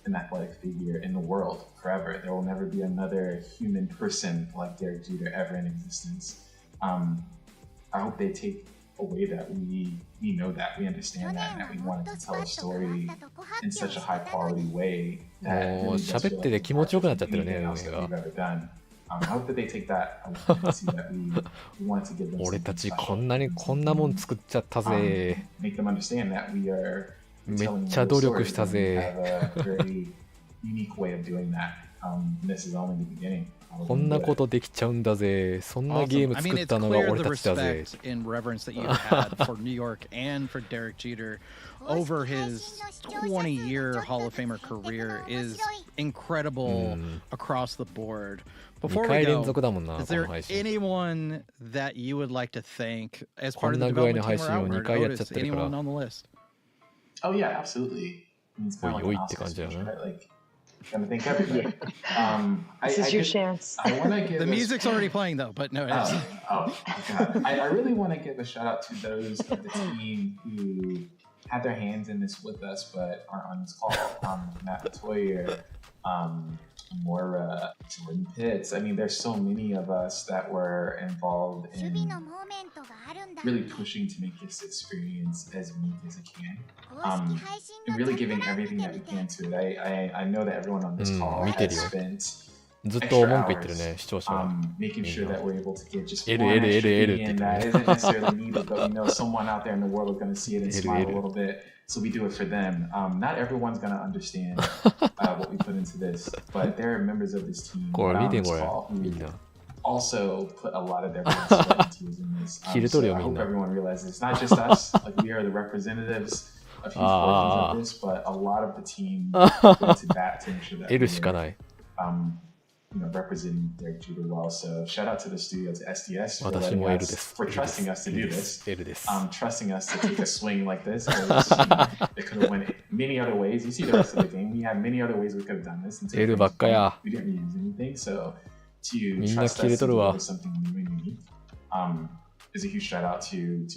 an athletic figure in the world forever. There will never be another human person like Derek Jeter ever in existence. I hope they take away that we know that, we understand that, and that we wanted to tell a story in such a high quality way that もう really does 喋 feel ってて like 気持ちよくなっちゃってるね、 anything 運 else 営 that we've が。 ever done. I hope that they take that away and see that we wanted to give them 俺た something ち special. こんなにこんなもん作っちゃったぜ。 Make them understand that we are めっ telling ちゃ real 努力 stories した and we ぜ。 have a very unique way of doing that. This is only the beginning. こんなことできちゃうんだぜ。そんなゲーム I 作 mean, っ it's たのが clear 俺 the たちだぜ。 respect and reverence that you've had for New York and for Derek Jeter over his 20-year Hall of Famer career is incredible across the board. 2 Before we 回連 go, 続だもんな、 is この there 配信。 anyone that you would like to thank as こ part ん of the な具合の development 配 team 信 or を 2 outward? 回やっちゃっ Otis, てるから anyone on the list? Oh yeah, absolutely. I mean, it's kind of Oi, like an oi って Oscar 感じだ speech, な。 right? Like, gotta thank everybody. This is your chance. I want to give The a- music's already playing though, but no. It's, Oh God. I really want to give a shout out to those of the team who had their hands in this with us but aren't on this call. Matt Latoyer, Mora, Jordan Pitts. I mean, there's so many of us that were involved 守備 in のモーメントがあるんだ。 really pushing to make this experience as unique as it can. 公式配信 And の really チェッ giving ク欄見 everything て that み we て。 can to it. I know that everyone on this call 見てる has よ。 spent ずっと文句言ってるね、視聴者は。 making みん sure な。 that we're able to get just L, one L, extra L, L media in って that 言ってる isn't necessarily needed, but we know someone out there in the world is going to see it and L, smile a L. little bit. So we do it for them. Not everyone's going to understand what we put into this, but there are members of this team これ見 on て this これ、 call み who んな。 also put a lot of their blood, sweat, and tears in this. 切れと So る I よ、みん hope な。 everyone realizes it's not just us. Like we are the representatives of huge portions of this, but a lot of the team put into that to make sure that L we しか are ない。representing Derek Jeter well. So shout out to the studio, to SDS, for, 私 letting も L で us, す。 for L で trusting す。 us to do this. L です。 Trusting us to take a swing like this. Because, it could have went many other ways. You see the rest of the game. We had many other ways we could have done this. And to L ばっかや。 we didn't use anything. So to みんな trust 切れ us と to る do わ。 something new and unique is a huge shout out to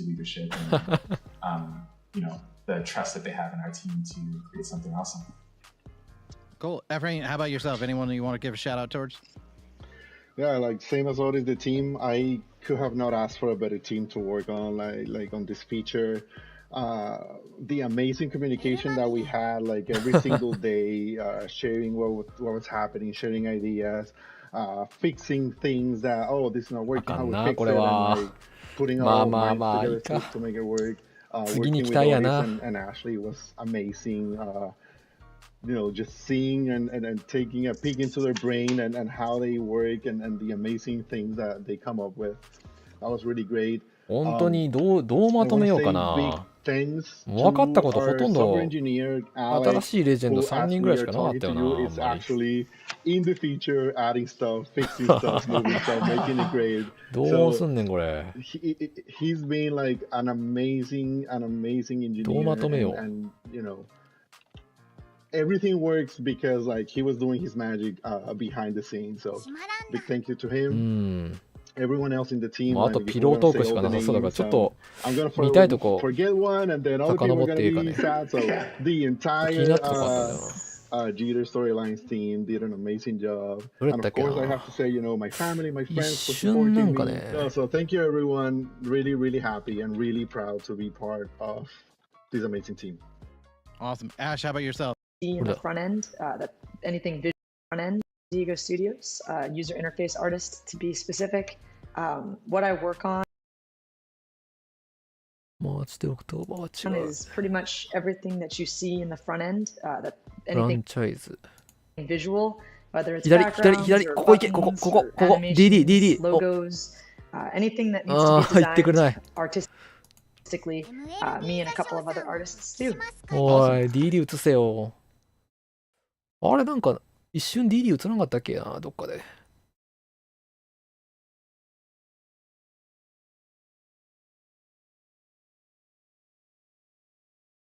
leadership and the trust that they have in our team to create something awesome. Cool. Efrain, how about yourself? Anyone you want to give a shout out towards? Yeah, like same as always, the team. I could have not asked for a better team to work on, like on this feature. The amazing communication that we had, like every single day, sharing what was happening, sharing ideas, fixing things that this is not working, how we fix it, and like putting our minds together to make it work. Working with Otis and Ashley was amazing. Just seeing and taking a peek into their brain and how they work and the amazing things that they come up with. That was really great. 本当にどうまとめようかな。分かったことほとんど新しいレジェンド3人ぐらいしかなかったよな。どうすんねんこれ。He's been like an amazing engineer. どうまとめよう。And everything works because like he was doing his magic behind the scenes. So big thank you to him. Everyone else in the team. あとピロートークしかなさそうだからちょっと見たいとこ遡っていいかね。The entire Jeter Storylines team did an amazing job. And of course I have to say, my family, my friends for supporting me. So thank you everyone. Really, really happy and really proud to be part of this amazing team. Awesome. Ash, how about yourself? In the front end, that anything visual front end, Diego Studios, user interface artist to be specific. What I work on is pretty much everything that you see in the front end, that anything visual, whether it's backgrounds or buttons or animations, logos, anything that needs to be designed artistically, me and a couple of other artists do. おい、DD 映せよ。あれなんか一瞬 DD 映らなかったっけな、どっかで。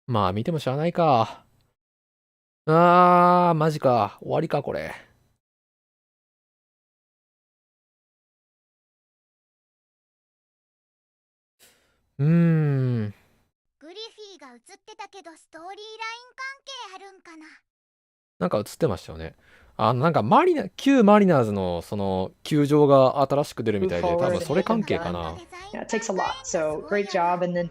まあ見てもしゃあないか。マジか。終わりか、これ。グリフィーが映ってたけどストーリーライン関係あるんかな。なんか映ってましたよね。なんか旧マリナーズのその球場が新しく出るみたいで、多分それ関係かな。Yeah, it takes a lot. So great job. And then,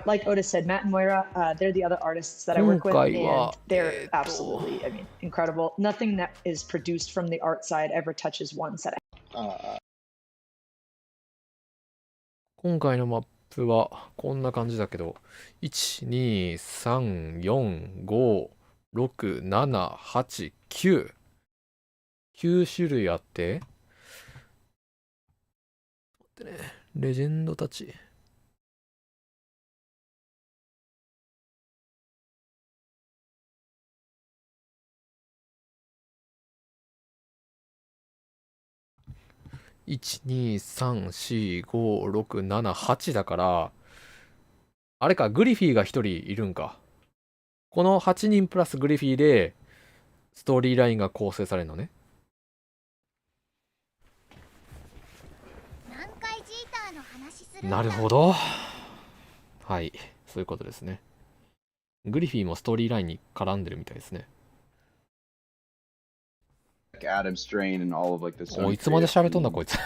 like Otis said, Matt and Moira, they're the other artists that I work with, and they're absolutely, incredible. Nothing that is produced from the art side ever touches one set. 今回のマップはこんな感じだけど、1、2、3、4、5、6、7、8、9。9種類あって、待ってね、レジェンドたち。1、2、3、4、5、6、7、8だから、あれか、グリフィーが1人いるんか。この8人プラスグリフィーで、ストーリーラインが構成されるのね。なるほど。はい、そういうことですね。グリフィーもストーリーラインに絡んでるみたいですね。おいつまで喋っとんだこいつ。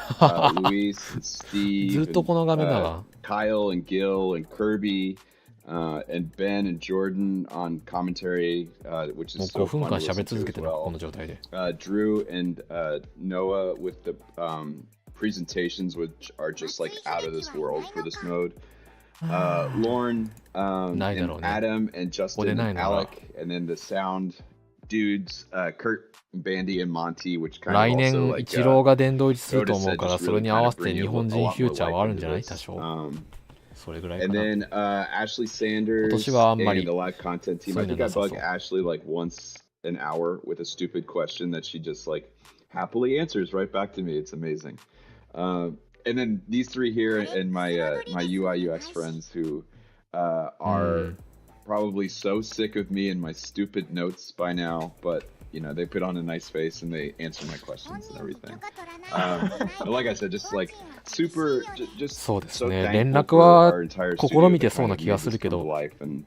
ずっとこの画面だわ。Kyle and Gil and Kirby and Ben and Jordan on commentary, which is so fun to listen to as well. Drew and Noah with the presentations, which are just like out of this world for this mode. Lauren and Adam and Justin and Alec, and then the sound dudes, Kurt, Bandy, and Monty, which kind of 来 also 年 like イチローが殿堂入りすると思うから、それに合わせて日本人フューチャーはあるんじゃない多少。それぐらいかな。And then Ashley Sanders 今年はあんまり and the live content team. I think I bug Ashley like once an hour with a stupid question that she just like happily answers right back to me. It's amazing. And then these three here and my UI UX friends who are probably so sick of me and my stupid notes by now, but you know, they put on a nice face and they answer my questions and everything. But like I said, just like super, just そうです so ね。連 thankful 絡 for は our entire 試 studio み that てそう kind な of 気が made する this け come to ど、 life, and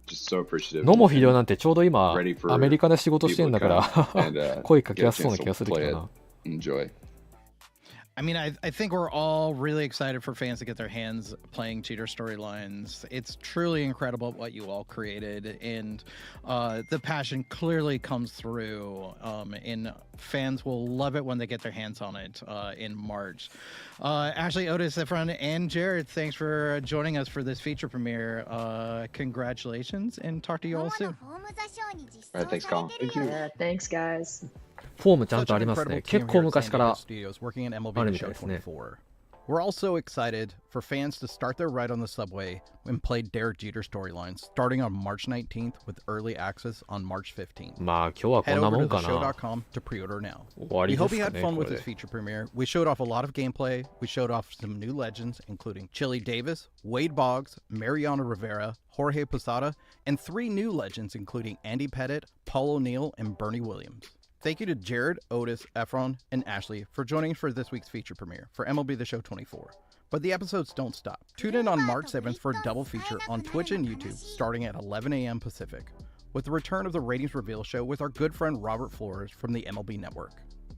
just so appreciative. のもフィデオ and なんてちょうど今 ready for アメリカで仕事してん people だ to か come ら and 声かけ get a やすそうな chance 気が to するけ play ど it な。 and enjoy. I mean, I think we're all really excited for fans to get their hands playing cheater storylines. It's truly incredible what you all created, and the passion clearly comes through. And fans will love it when they get their hands on it in March. Ashley, Otis, Efron, and Jared, thanks for joining us for this feature premiere. Congratulations, and talk to you all soon. All right, thanks, Colin. Thank you. Yeah, thanks, guys. フォームちゃん Such とあ an りますね。 incredible 結 team 構 here at 昔 San か Diego ら Studios working in MLB ある The みたい Show ですね。 24. We're also excited for fans to start their ride on the subway and play Derek Jeter storylines starting on March 19th with early access on March 15th. まあ今日はこ Head んな over も to んかな。 theshow.com to pre-order now. 終わ We りで hope す you か had ね、 fun こ with れ this。feature premiere. We showed off a lot of gameplay. We showed off some new legends, including Chili Davis, Wade Boggs, Mariano Rivera, Jorge Posada, and 3 new legends, including Andy Pettitte, Paul O'Neill, and Bernie Williams. Thank you to Jared, Otis, Efron, and Ashley for joining us for this week's feature premiere for MLB The Show 24. But the episodes don't stop. Tune in on March 7th for a double feature on Twitch and YouTube starting at 11 a.m. Pacific, with the return of the Ratings Reveal show with our good friend Robert Flores from the MLB Network.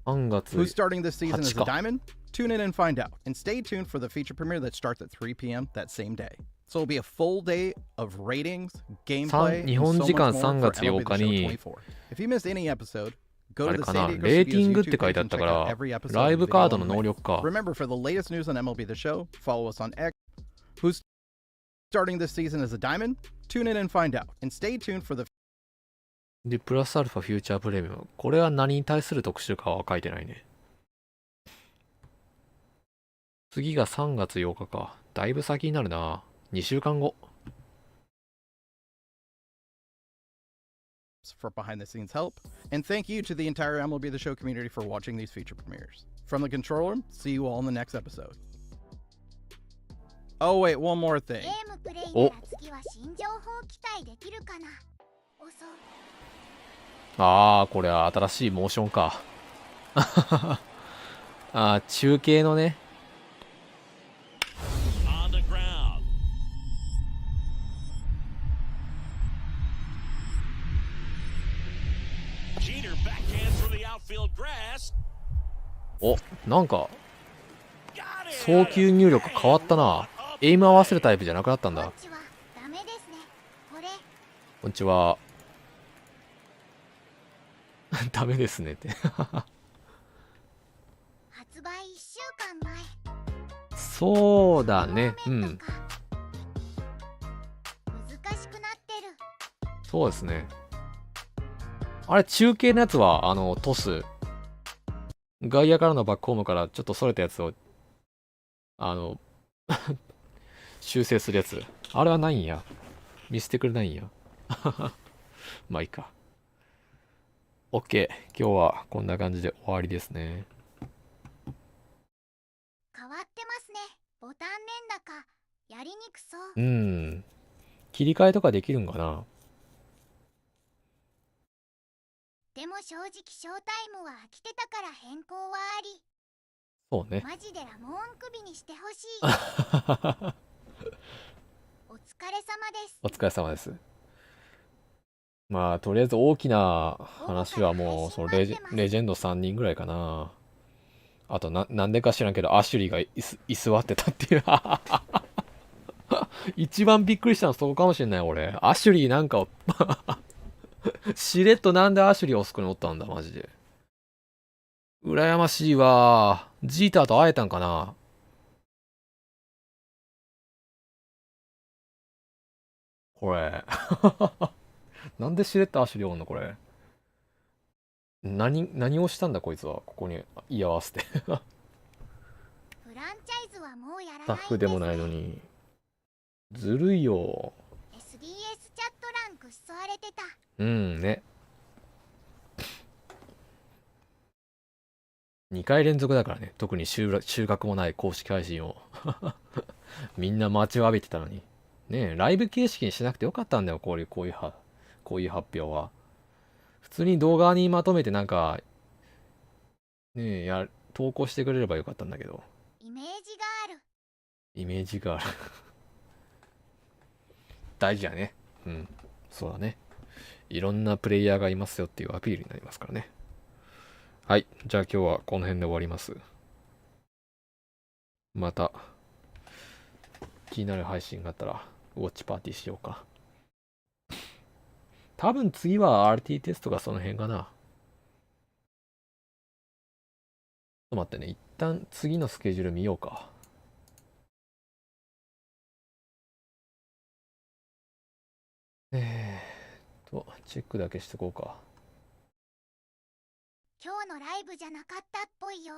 3月 Who's starting this season as 8 a か。 diamond? Tune in and find out. And stay tuned for the feature premiere that starts at 3 p.m. that same day. So it'll be a full day of ratings, gameplay, 日 and 本 so 時 much 間 more 3 for 月8 MLB 日 The Show に 24. If you missed any episode, あ go to れ the か San な、 Diego レーティン Studios グって YouTube 書い page てあっ and た check か out ら、 every episode ライ of ブ the カー video ドの on 能 demand. 力か。 Remember, for the latest news on MLB The Show, follow us on X. Who's starting this season as a diamond? Tune in and find out. And stay tuned for the で、プラスアルファフューチャープレミアム。これは何に対する特集かは書いてないね。次が3月8日か。だいぶ先になるな。2週間後。for behind-the-scenes help, and thank you to the entire MLB The Show community for watching these feature premieres. From the control room, see you all in the next episode. Oh wait, one more thing. ゲームプレイなら次は新情報期待できるかな。遅い。ああ、これは新しいモーションか。ああ、中継のね。On the ground. Jeter backhands from the outfield grass. お、なんか、 Got it. 送球入力変わったな。エイム合わせるタイプじゃなくなったんだ。こっちはダメですね。これこんにちは。ダメですねって。発売1週間前。そうだね。うん。難しくなってる。そうですね。あれ、中継のやつは、トス。外野からのバックホームからちょっとそれたやつを、修正するやつ。あれはないんや。見せてくれないんや。まあいいか。OK。今日はこんな感じで終わりですね。変わってますね。ボタン連打か。やりにくそう。うん。切り替えとかできるんかな。でも正直ショータイムは飽きてたから変更はあり。そうね。マジでラモーン首にしてほしい。お疲れ様です。お疲れ様です。まあ、とりあえず大きな話はもう、そのレジェンド3人ぐらいかな。あとなんでか知らんけど、アシュリーが居座ってたっていう。一番びっくりしたのそこかもしれない、俺。アシュリーなんか、しれっとなんでアシュリーをそこにおったんだ、マジで。羨ましいわ。ジーターと会えたんかな。これ。なんでしれっとアシュリーおんのこれ。何をしたんだこいつは。ここに居合わせて。フランチャイズはもうやらないんですね。スタッフでもないのに。ずるいよ。SDS チャット欄くっそ荒れてた。うんね。2回連続だからね。特に収穫もない公式配信を。みんな待ちわびてたのに。ねえ、ライブ形式にしなくてよかったんだよ。こういう発表は。普通に動画にまとめてなんか、ねえ、投稿してくれればよかったんだけど。イメージがある。イメージがある。大事やね。うん。そうだね。いろんなプレイヤーがいますよっていうアピールになりますからね。はい。じゃあ今日はこの辺で終わります。また、気になる配信があったら、ウォッチパーティーしようか。多分次は RT テストがその辺かな。ちょっと待ってね。一旦次のスケジュール見ようか。チェックだけしてこうか。今日のライブじゃなかったっぽいよ。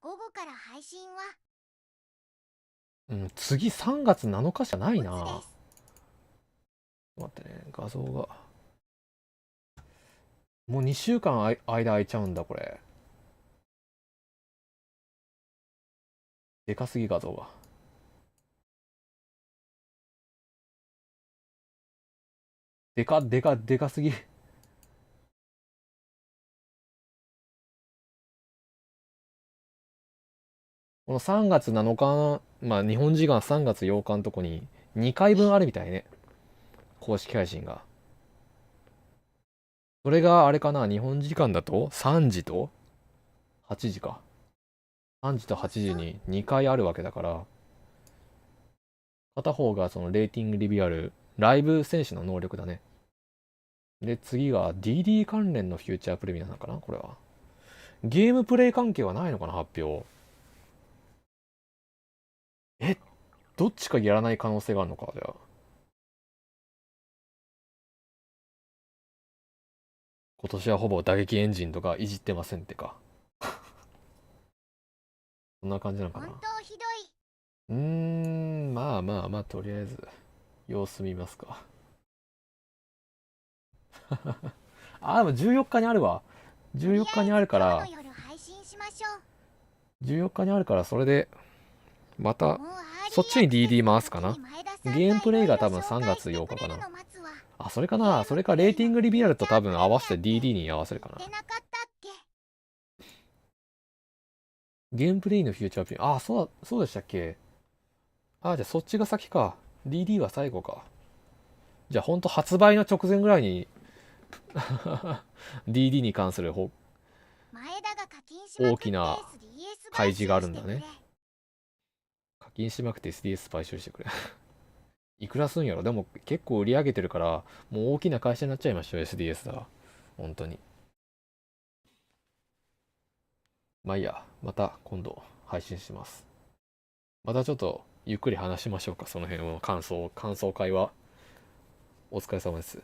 午後から配信はうん、次3月7日じゃないな。ボツです。待ってね、画像が。もう2週間間空いちゃうんだ、これ。でかすぎ、画像が。でかすぎ。この3月7日、まあ日本時間3月8日のとこに2回分あるみたいね。公式配信が。それがあれかな、日本時間だと3時と8時か。3時と8時に2回あるわけだから、片方がそのレーティングリビューあるライブ選手の能力だね。で、次が DD 関連のフューチャープレミアなのかなこれは。ゲームプレイ関係はないのかな発表。どっちかやらない可能性があるのかじゃあ。今年はほぼ打撃エンジンとかいじってませんってか。そんな感じなのかな。本当ひどい。まあ、とりあえず、様子見ますか。でも14日にあるわ。14日にあるから、今日の夜配信しましょう。14日にあるから、それで、また、もうアーリーそっちに DD 回すかな。アクセスの時に前田さんがゲームプレイが多分いろいろ3月8日か紹介してくれな。るの待つわ。それかな。それかレーティングリビューアルと多分合わせて DD に合わせるかな。出なかったっけ。ゲームプレイのフューチャーピン。そうでしたっけ。じゃあそっちが先か。DD は最後か。じゃあほんと発売の直前ぐらいにDD に関する前田が課金しまくって大きな SDS 開示があるんだね買収してくれ。課金しまくって SDS 買収してくれ。いくらすんやろ。でも結構売り上げてるから、もう大きな会社になっちゃいましたよ、SDS だ。本当に。まあいいや。また今度配信します。またちょっとゆっくり話しましょうか。その辺の感想会は。お疲れ様です。